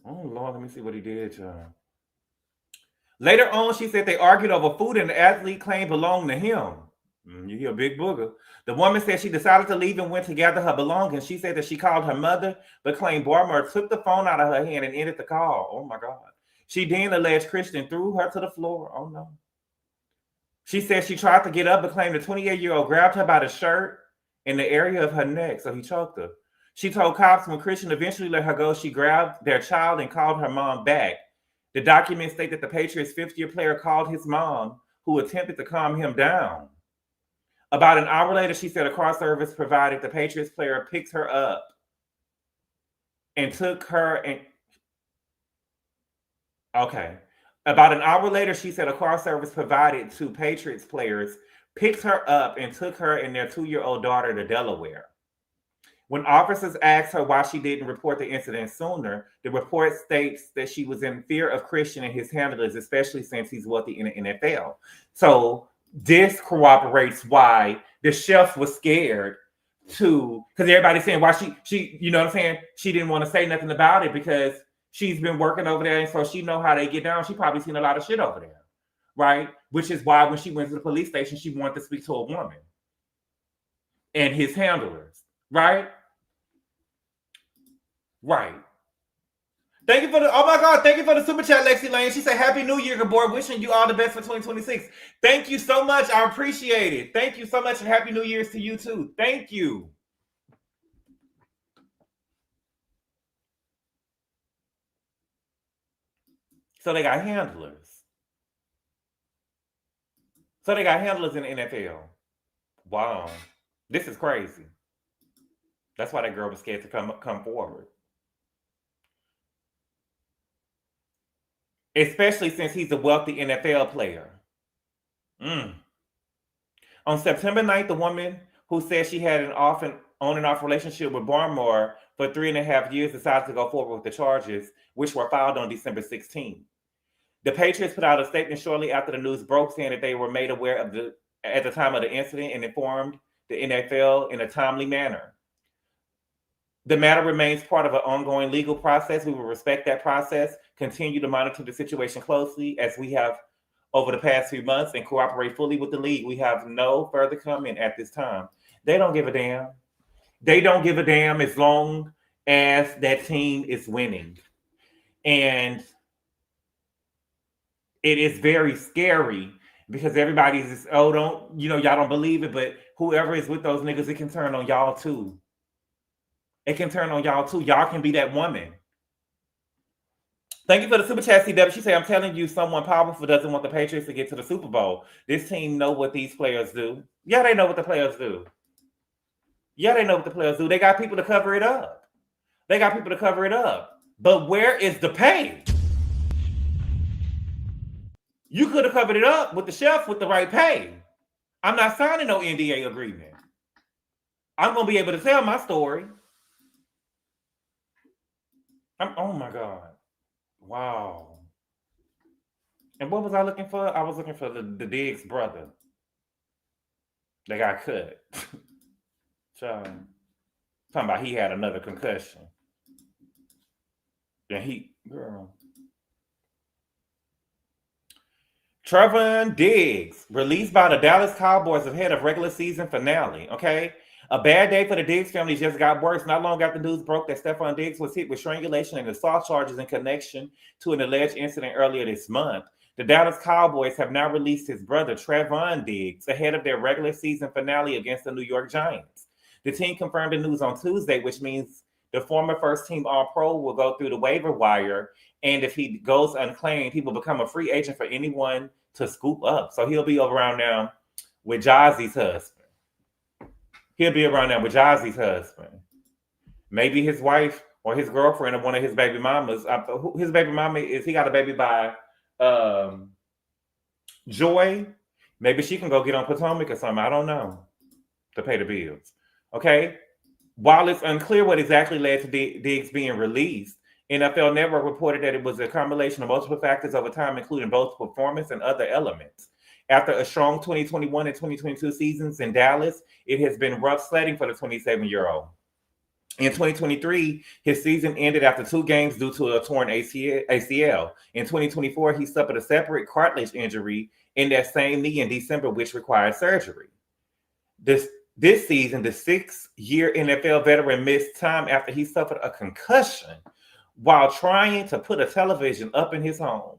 Oh Lord, let me see what he did, y'all. Later on, she said they argued over food and the athlete claimed belonged to him. You hear Big Booger. The woman said she decided to leave and went to gather her belongings. She said that she called her mother, but claimed Barmore took the phone out of her hand and ended the call. Oh my God. She then alleged Christian threw her to the floor. Oh no. She said she tried to get up, but claimed the 28-year-old grabbed her by the shirt in the area of her neck, so he choked her. She told cops when Christian eventually let her go, she grabbed their child and called her mom back. The documents state that the Patriots' fifth-year player called his mom, who attempted to calm him down. About an hour later, she said a car service provided the Patriots player picked her up and took her and... Okay. About an hour later, she said a car service provided to Patriots players picked her up and took her and their 2-year-old daughter to Delaware. When officers asked her why she didn't report the incident sooner, the report states that she was in fear of Christian and his handlers, especially since he's wealthy in the NFL. So this corroborates why the chef was scared to, because everybody's saying why she, you know what I'm saying? She didn't want to say nothing about it because she's been working over there, and so she know how they get down. She probably seen a lot of shit over there, right? Which is why when she went to the police station, she wanted to speak to a woman and his handlers, right? Right. Thank you for the, oh my God, thank you for the super chat, Lexi Lane. She said, Happy New Year, Gabor. Wishing you all the best for 2026. Thank you so much. I appreciate it. Thank you so much, and Happy New Year's to you too. Thank you. So they got handlers. So they got handlers in the NFL. Wow. This is crazy. That's why that girl was scared to come forward. Especially since he's a wealthy NFL player. On September 9th, the woman who said she had an on and off relationship with Barmore for 3.5 years decided to go forward with the charges, which were filed on December 16th. The Patriots put out a statement shortly after the news broke, saying that they were made aware of at the time of the incident and informed the NFL in a timely manner. The matter remains part of an ongoing legal process. We will respect that process, continue to monitor the situation closely as we have over the past few months, and cooperate fully with the league. We have no further comment at this time. They don't give a damn. They don't give a damn as long as that team is winning. And it is very scary because everybody's just, oh, y'all don't believe it, but whoever is with those niggas, it can turn on y'all too. It can turn on y'all too. Y'all can be that woman. Thank you for the super chat, CW. She said, I'm telling you, someone powerful doesn't want the Patriots to get to the Super Bowl. This team know what these players do. Yeah, they know what the players do. Yeah, they know what the players do. They got people to cover it up. They got people to cover it up. But where is the pay? You could have covered it up with the chef with the right pay. I'm not signing no NDA agreement. I'm going to be able to tell my story. Oh my God. Wow. And what was I looking for? I was looking for the Diggs brother. They got cut. Talking about he had another concussion. And girl. Trevon Diggs, released by the Dallas Cowboys ahead of regular season finale. Okay. A bad day for the Diggs family just got worse. Not long after news broke that Stefon Diggs was hit with strangulation and assault charges in connection to an alleged incident earlier this month. The Dallas Cowboys have now released his brother, Trevon Diggs, ahead of their regular season finale against the New York Giants. The team confirmed the news on Tuesday, which means the former first-team All-Pro will go through the waiver wire, and if he goes unclaimed, he will become a free agent for anyone to scoop up. So he'll be around now with Jazzy's husband. He'll be around there with Jazzy's husband. Maybe his wife or his girlfriend or one of his baby mamas. His baby mama he got a baby by Joy. Maybe she can go get on Potomac or something. I don't know, to pay the bills. Okay. While it's unclear what exactly led to Diggs being released, NFL Network reported that it was a combination of multiple factors over time, including both performance and other elements. After a strong 2021 and 2022 seasons in Dallas, it has been rough sledding for the 27-year-old. In 2023, his season ended after 2 games due to a torn ACL. In 2024, he suffered a separate cartilage injury in that same knee in December, which required surgery. This season, the 6-year NFL veteran missed time after he suffered a concussion while trying to put a television up in his home.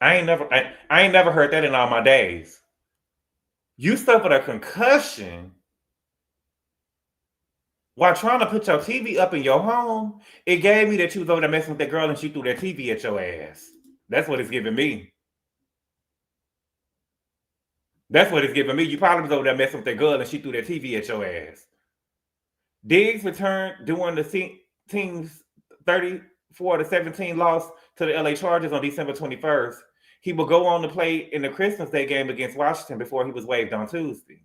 I ain't never heard that in all my days. You suffered a concussion while trying to put your TV up in your home. It gave me that you was over there messing with that girl and she threw that TV at your ass. That's what it's giving me. That's what it's giving me. You probably was over there messing with that girl and she threw that TV at your ass. Diggs returned during the team's 34-17 loss to the LA Chargers on December 21st. He will go on to play in the Christmas Day game against Washington before he was waived on Tuesday.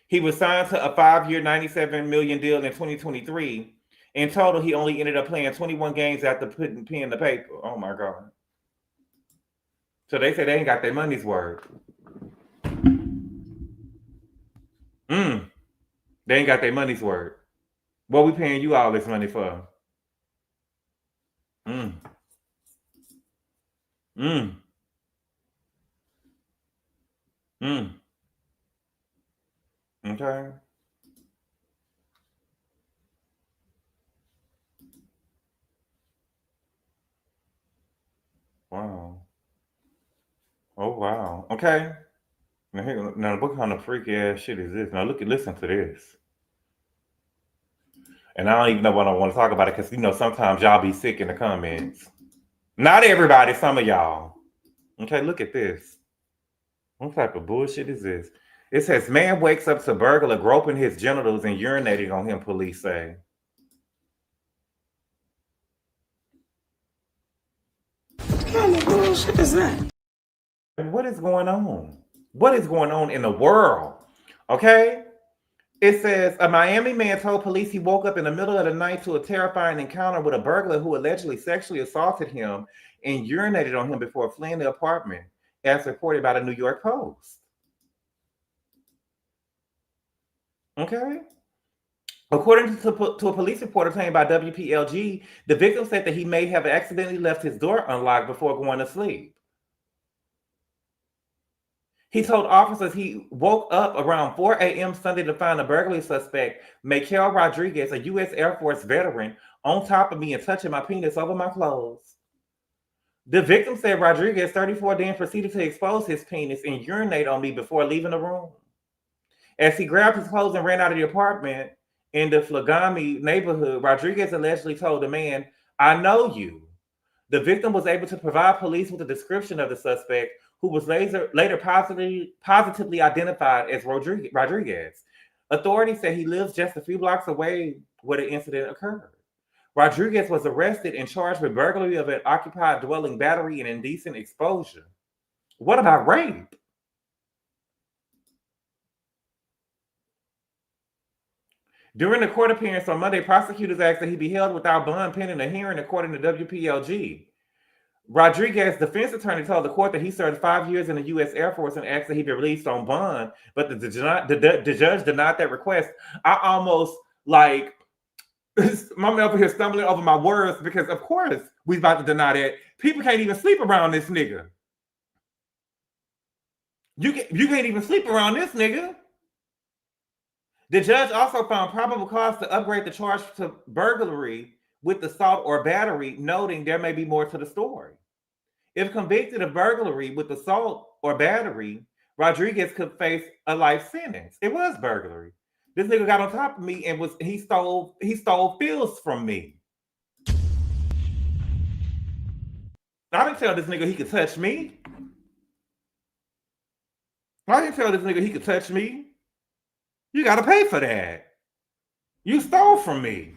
He was signed to a 5-year, $97 million deal in 2023. In total, he only ended up playing 21 games after putting pen to paper. Oh my God. So they said they ain't got their money's worth. They ain't got their money's worth. What we paying you all this money for? Okay. Wow. Oh wow. Okay. Now what kind of freaky ass shit is this? Now listen to this. And I don't even know what I want to talk about it because sometimes y'all be sick in the comments. Not everybody, some of y'all. Okay, look at this. What type of bullshit is this? It says, man wakes up to burglar groping his genitals and urinating on him, police say. What kind of bullshit is that? What is going on? What is going on in the world? Okay? It says, a Miami man told police he woke up in the middle of the night to a terrifying encounter with a burglar who allegedly sexually assaulted him and urinated on him before fleeing the apartment, as reported by the New York Post. Okay. According to a police report obtained by WPLG, the victim said that he may have accidentally left his door unlocked before going to sleep. He told officers he woke up around 4 a.m. Sunday to find the burglary suspect, Michael Rodriguez, a U.S. Air Force veteran, on top of me and touching my penis over my clothes. The victim said Rodriguez, 34, then proceeded to expose his penis and urinate on me before leaving the room. As he grabbed his clothes and ran out of the apartment in the Flagami neighborhood, Rodriguez allegedly told the man, "I know you." The victim was able to provide police with a description of the suspect, who was later positively identified as Rodriguez. Authorities say he lives just a few blocks away where the incident occurred. Rodriguez was arrested and charged with burglary of an occupied dwelling, battery, and indecent exposure. What about rape? During the court appearance on Monday, prosecutors asked that he be held without bond pending a hearing, according to WPLG. Rodriguez's defense attorney told the court that he served 5 years in the U.S. Air Force and asked that he be released on bond, but the judge denied that request. I almost my man over here stumbling over my words because, of course, we about to deny that. People can't even sleep around this nigga. You can't even sleep around this nigga. The judge also found probable cause to upgrade the charge to burglary with assault or battery, noting there may be more to the story. If convicted of burglary with assault or battery, Rodriguez could face a life sentence. It was burglary. This nigga got on top of me and he stole pills from me. I didn't tell this nigga he could touch me. I didn't tell this nigga he could touch me. You got to pay for that. You stole from me.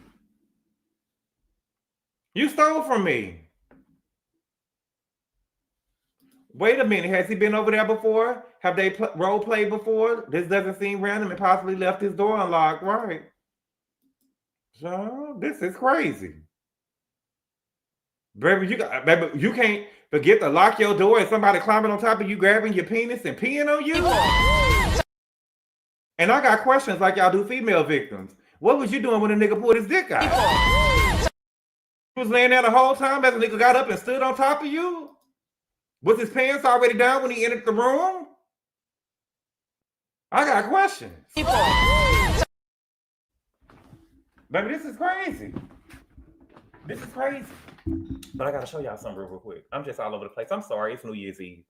You stole from me. Wait a minute. Has he been over there before? Have they role played before? This doesn't seem random and possibly left his door unlocked, right? So this is crazy. Baby, you can't forget to lock your door and somebody climbing on top of you, grabbing your penis and peeing on you. And I got questions like y'all do female victims. What was you doing when a nigga pulled his dick out? You was laying there the whole time as a nigga got up and stood on top of you? Was his pants already down when he entered the room? I got questions. Baby, this is crazy. This is crazy. But I gotta show y'all something real quick. I'm just all over the place. I'm sorry, it's New Year's Eve.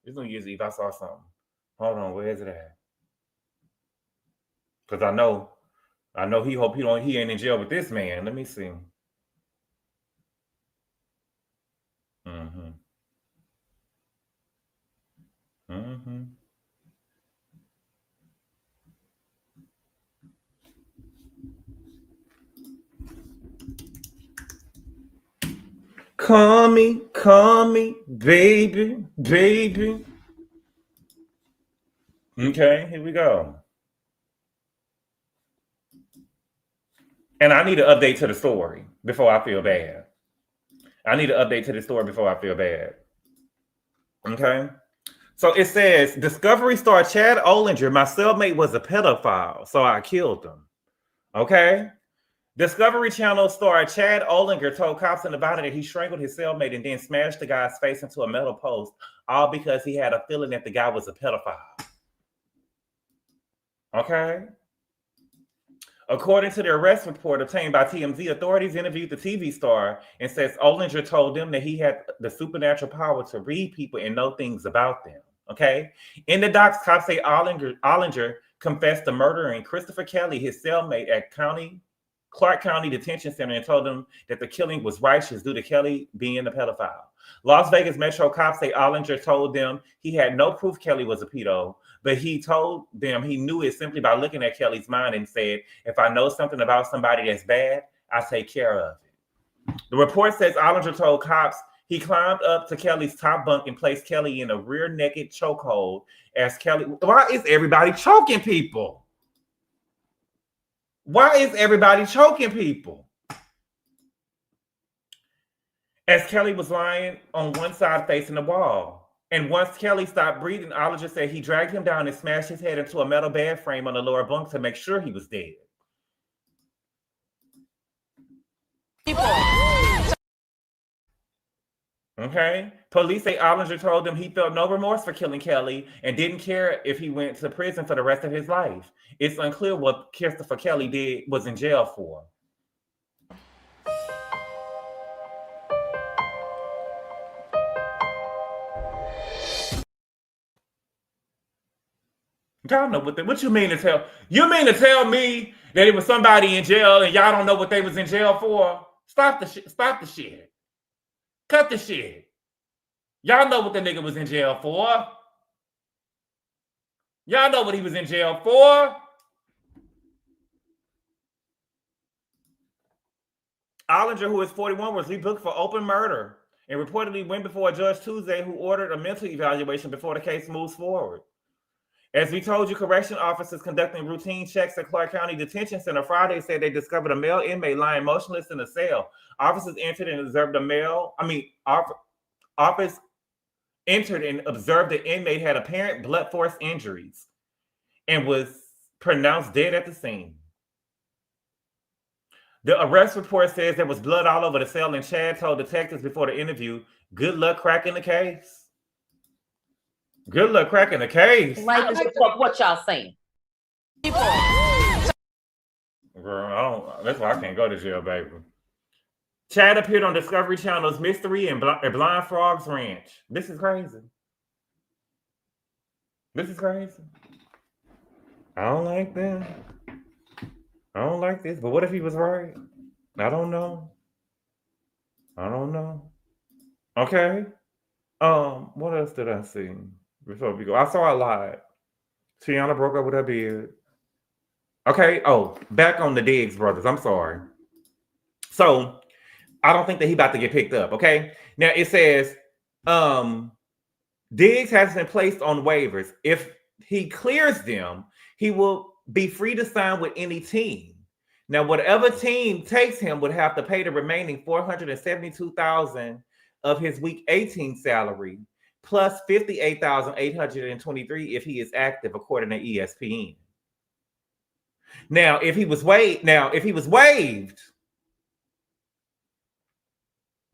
It's New Year's Eve. I saw something. Hold on, where is it at? Because I know he hope he ain't in jail with this man. Let me see. Call me, baby. Okay, here we go. And I need an update to the story before I feel bad. Okay. So it says, Discovery star Chad Olinger, my cellmate was a pedophile, so I killed him. Okay. Discovery Channel star Chad Olinger told cops in Nevada that he strangled his cellmate and then smashed the guy's face into a metal post, all because he had a feeling that the guy was a pedophile. Okay. According to the arrest report obtained by TMZ, authorities interviewed the TV star and says Olinger told them that he had the supernatural power to read people and know things about them. Okay. In the docs, cops say Olinger confessed to murdering Christopher Kelly, his cellmate at Clark County Detention Center, and told them that the killing was righteous due to Kelly being a pedophile. Las Vegas Metro cops say Olinger told them he had no proof Kelly was a pedo, but he told them he knew it simply by looking at Kelly's mind and said, if I know something about somebody that's bad, I take care of it. The report says Olinger told cops he climbed up to Kelly's top bunk and placed Kelly in a rear naked chokehold as Kelly. Why is everybody choking people? Why is everybody choking people? As Kelly was lying on one side facing the wall. And once Kelly stopped breathing, Olinger said he dragged him down and smashed his head into a metal bed frame on the lower bunk to make sure he was dead. Okay. Police say Olinger told them he felt no remorse for killing Kelly and didn't care if he went to prison for the rest of his life. It's unclear what Christopher Kelly was in jail for. Y'all know what you mean to tell? You mean to tell me that it was somebody in jail and y'all don't know what they was in jail for? Stop the shit. Stop the shit. Cut the shit. Y'all know what the nigga was in jail for. Y'all know what he was in jail for. Olinger, who is 41, was rebooked for open murder and reportedly went before a judge Tuesday who ordered a mental evaluation before the case moves forward. As we told you, correction officers conducting routine checks at Clark County Detention Center Friday said they discovered a male inmate lying motionless in a cell. Officers entered and observed office entered and observed the inmate had apparent blunt force injuries and was pronounced dead at the scene. The arrest report says there was blood all over the cell, and Chad told detectives before the interview, "Good luck cracking the case." Good luck cracking the case. Like what y'all saying? Girl, that's why I can't go to jail, baby. Chad appeared on Discovery Channel's Mystery and Blind Frogs Ranch. This is crazy. This is crazy. I don't like that. I don't like this. But what if he was right? I don't know. I don't know. Okay. What else did I see before we go? I saw a lot. Teyana broke up with her beard. Okay. Oh, back on the Diggs brothers. I'm sorry. So I don't think that he about to get picked up. Okay. Now it says, Diggs has been placed on waivers. If he clears them, he will be free to sign with any team. Now, whatever team takes him would have to pay the remaining $472,000 of his Week 18 salary, plus $58,823 if he is active, according to ESPN. Now, if he was waived,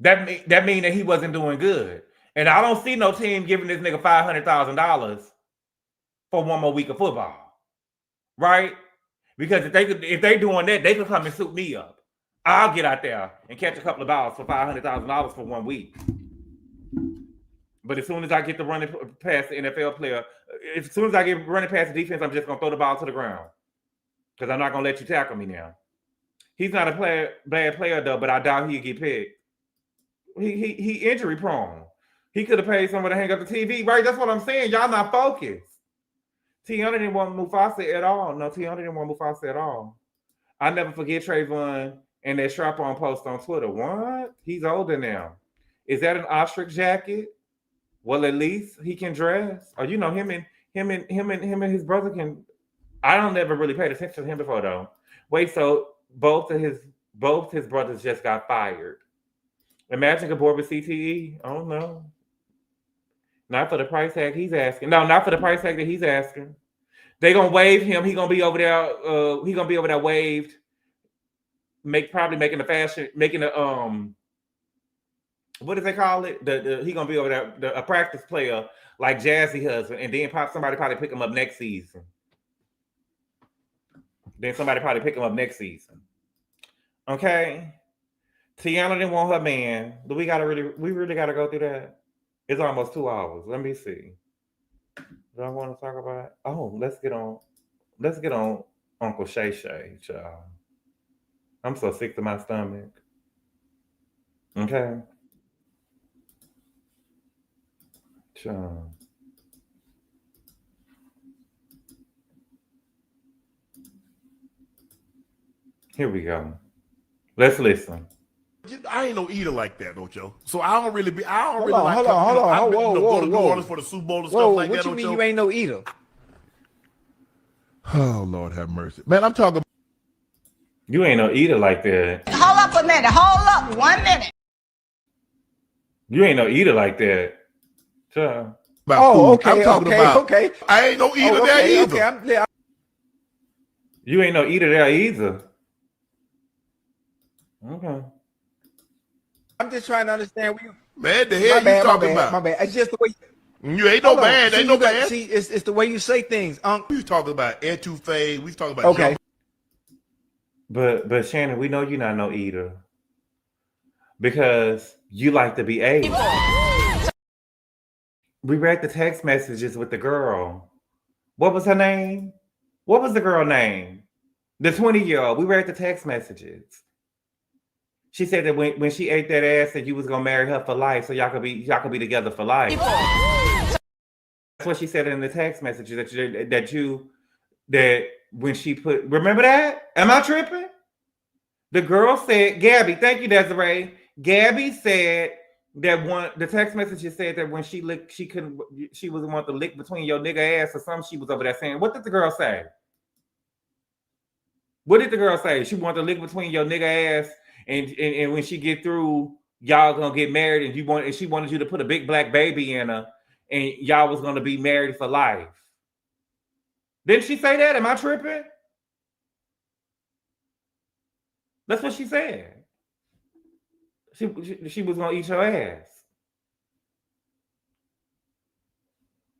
that mean that he wasn't doing good. And I don't see no team giving this nigga $500,000 for one more week of football, right? Because if they doing that, they could come and suit me up. I'll get out there and catch a couple of balls for $500,000 for 1 week. But as soon as I get the running past the NFL player, as soon as I get running past the defense, I'm just gonna throw the ball to the ground because I'm not gonna let you tackle me now. He's not a bad player though, but I doubt he'll get picked. He injury prone. He could have paid someone to hang up the TV, right? That's what I'm saying. Y'all not focused. Teyana didn't want Mufasa at all. No, Teyana didn't want Mufasa at all. I never forget Trayvon and that strap-on post on Twitter. What? He's older now. Is that an ostrich jacket? Well, at least he can dress. Or you know, him and his brother can. I don't never really paid attention to him before though. Wait, so both his brothers just got fired. Imagine Gabor with CTE. Oh no. Not for the price tag he's asking. No, not for the price tag that he's asking. They gonna waive him. He gonna be over there. He gonna be over there waived. Probably making the what do they call it? He gonna be over there a practice player like Jazzy Husband, and then somebody probably pick him up next season. Okay. Teyana didn't want her man. We really gotta go through that. It's almost 2 hours. Let me see. Do I want to talk about? Oh, let's get on Uncle Shay Shay, child. I'm so sick to my stomach. Okay. Child. Here we go. Let's listen. I ain't no eater like that, though, Joe. So I don't really like. Hold on. Go to New Orleans for the Super Bowl and stuff like that. What you mean you ain't no eater? Oh Lord, have mercy, man. I'm talking. You ain't no eater like that. Hold up a minute. Hold up 1 minute. You ain't no eater like that. Child. Okay. I'm talking about. I ain't no eater there either. You ain't no eater there either. Okay. I'm just trying to understand what you. Man, the hell you talking about? My bad. It's just the way. You ain't no bad. Ain't no bad. See, it's the way you say things. We talking about etouffee. We talking about. Okay. But Shannon, we know you're not no eater because you like to be ate. We read the text messages with the girl. What was her name? What was the girl name? The 20-year-old. We read the text messages. She said that when she ate that ass, that you was gonna marry her for life, so y'all could be together for life. That's what she said in the text messages that when she put. Remember that? Am I tripping? The girl said, Gabby. Thank you, Desiree. Gabby said that the text messages said that when she licked, she was want to lick between your nigga ass or something. She was over there saying, what did the girl say? What did the girl say? She wanted to lick between your nigga ass. And when she get through, y'all gonna get married, and she wanted you to put a big black baby in her, and y'all was gonna be married for life. Didn't she say that? Am I tripping? That's what she said. She was gonna eat your ass.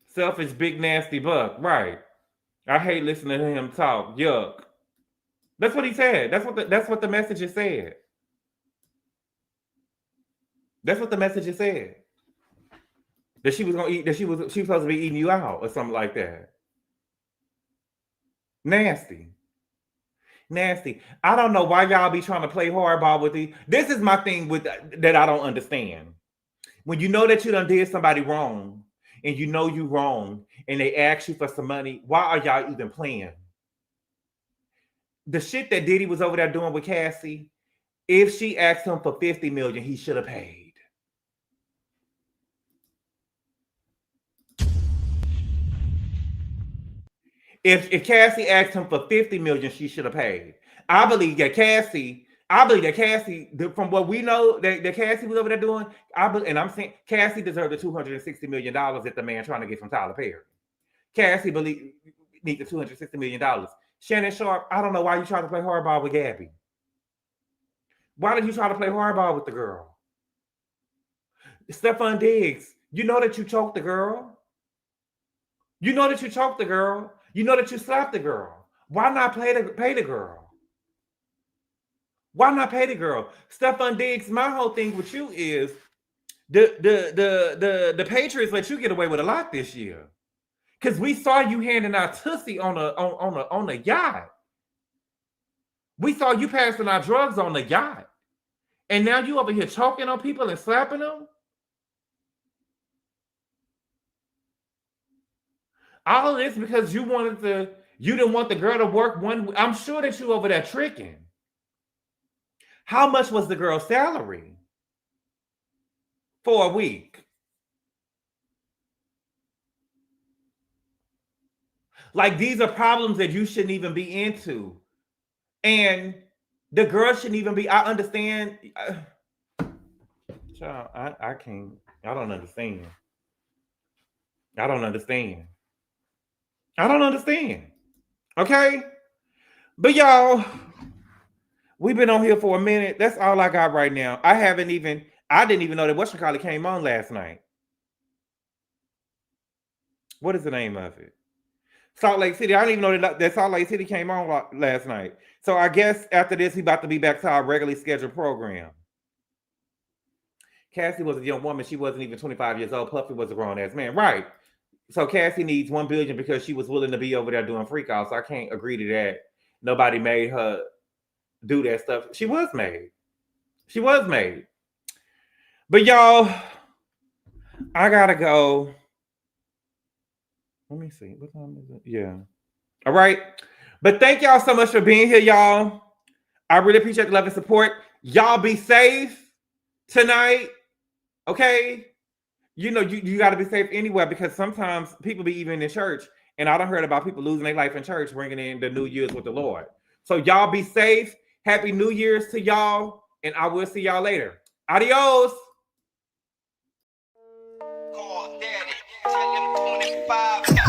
Selfish, big, nasty buck. Right. I hate listening to him talk. Yuck. That's what he said. That's what the message said. That's what the message said. That she was gonna eat, that she was supposed to be eating you out or something like that. Nasty. Nasty. I don't know why y'all be trying to play hardball with these. This is my thing with that I don't understand. When you know that you done did somebody wrong and you know you wrong and they ask you for some money, why are y'all even playing? The shit that Diddy was over there doing with Cassie, if she asked him for $50 million, he should have paid. If Cassie asked him for $50 million, she should have paid. I believe that Cassie, from what we know that Cassie was over there doing, and I'm saying Cassie deserved the $260 million that the man trying to get from Tyler Perry. Cassie needs the $260 million. Shannon Sharp, I don't know why you trying to play hardball with Gabby. Why did you try to play hardball with the girl? Stefon Diggs, you know that you choked the girl. You know that you choked the girl. You know that you slapped the girl. Why not pay the girl? Why not pay the girl? Stefon Diggs, my whole thing with you is the Patriots let you get away with a lot this year. Because we saw you handing out Tootsie on a yacht. We saw you passing out drugs on the yacht. And now you over here choking on people and slapping them? All of this because you didn't want the girl to work one. I'm sure that you over there tricking. How much was the girl's salary for a week? Like, these are problems that you shouldn't even be into. And the girl shouldn't even be, I understand. Child, I can't, I don't understand. I don't understand. I don't understand. Okay? But y'all, we've been on here for a minute. That's all I got right now. I didn't even know that whatchamacallit came on last night. What is the name of it? Salt Lake City. I didn't even know that Salt Lake City came on last night. So I guess after this, we about to be back to our regularly scheduled program. Cassie was a young woman. She wasn't even 25 years old. Puffy was a grown-ass man. Right. So Cassie needs $1 billion because she was willing to be over there doing freak outs. So I can't agree to that. Nobody made her do that stuff. She was made. She was made. But y'all, I gotta go. Let me see. What time is it? Yeah. All right. But thank y'all so much for being here, y'all. I really appreciate the love and support. Y'all be safe tonight. Okay? You know, you got to be safe anywhere because sometimes people be even in church. And I done heard about people losing their life in church, bringing in the New Year's with the Lord. So y'all be safe. Happy New Year's to y'all. And I will see y'all later. Adios. Call Daddy. Tell him 25.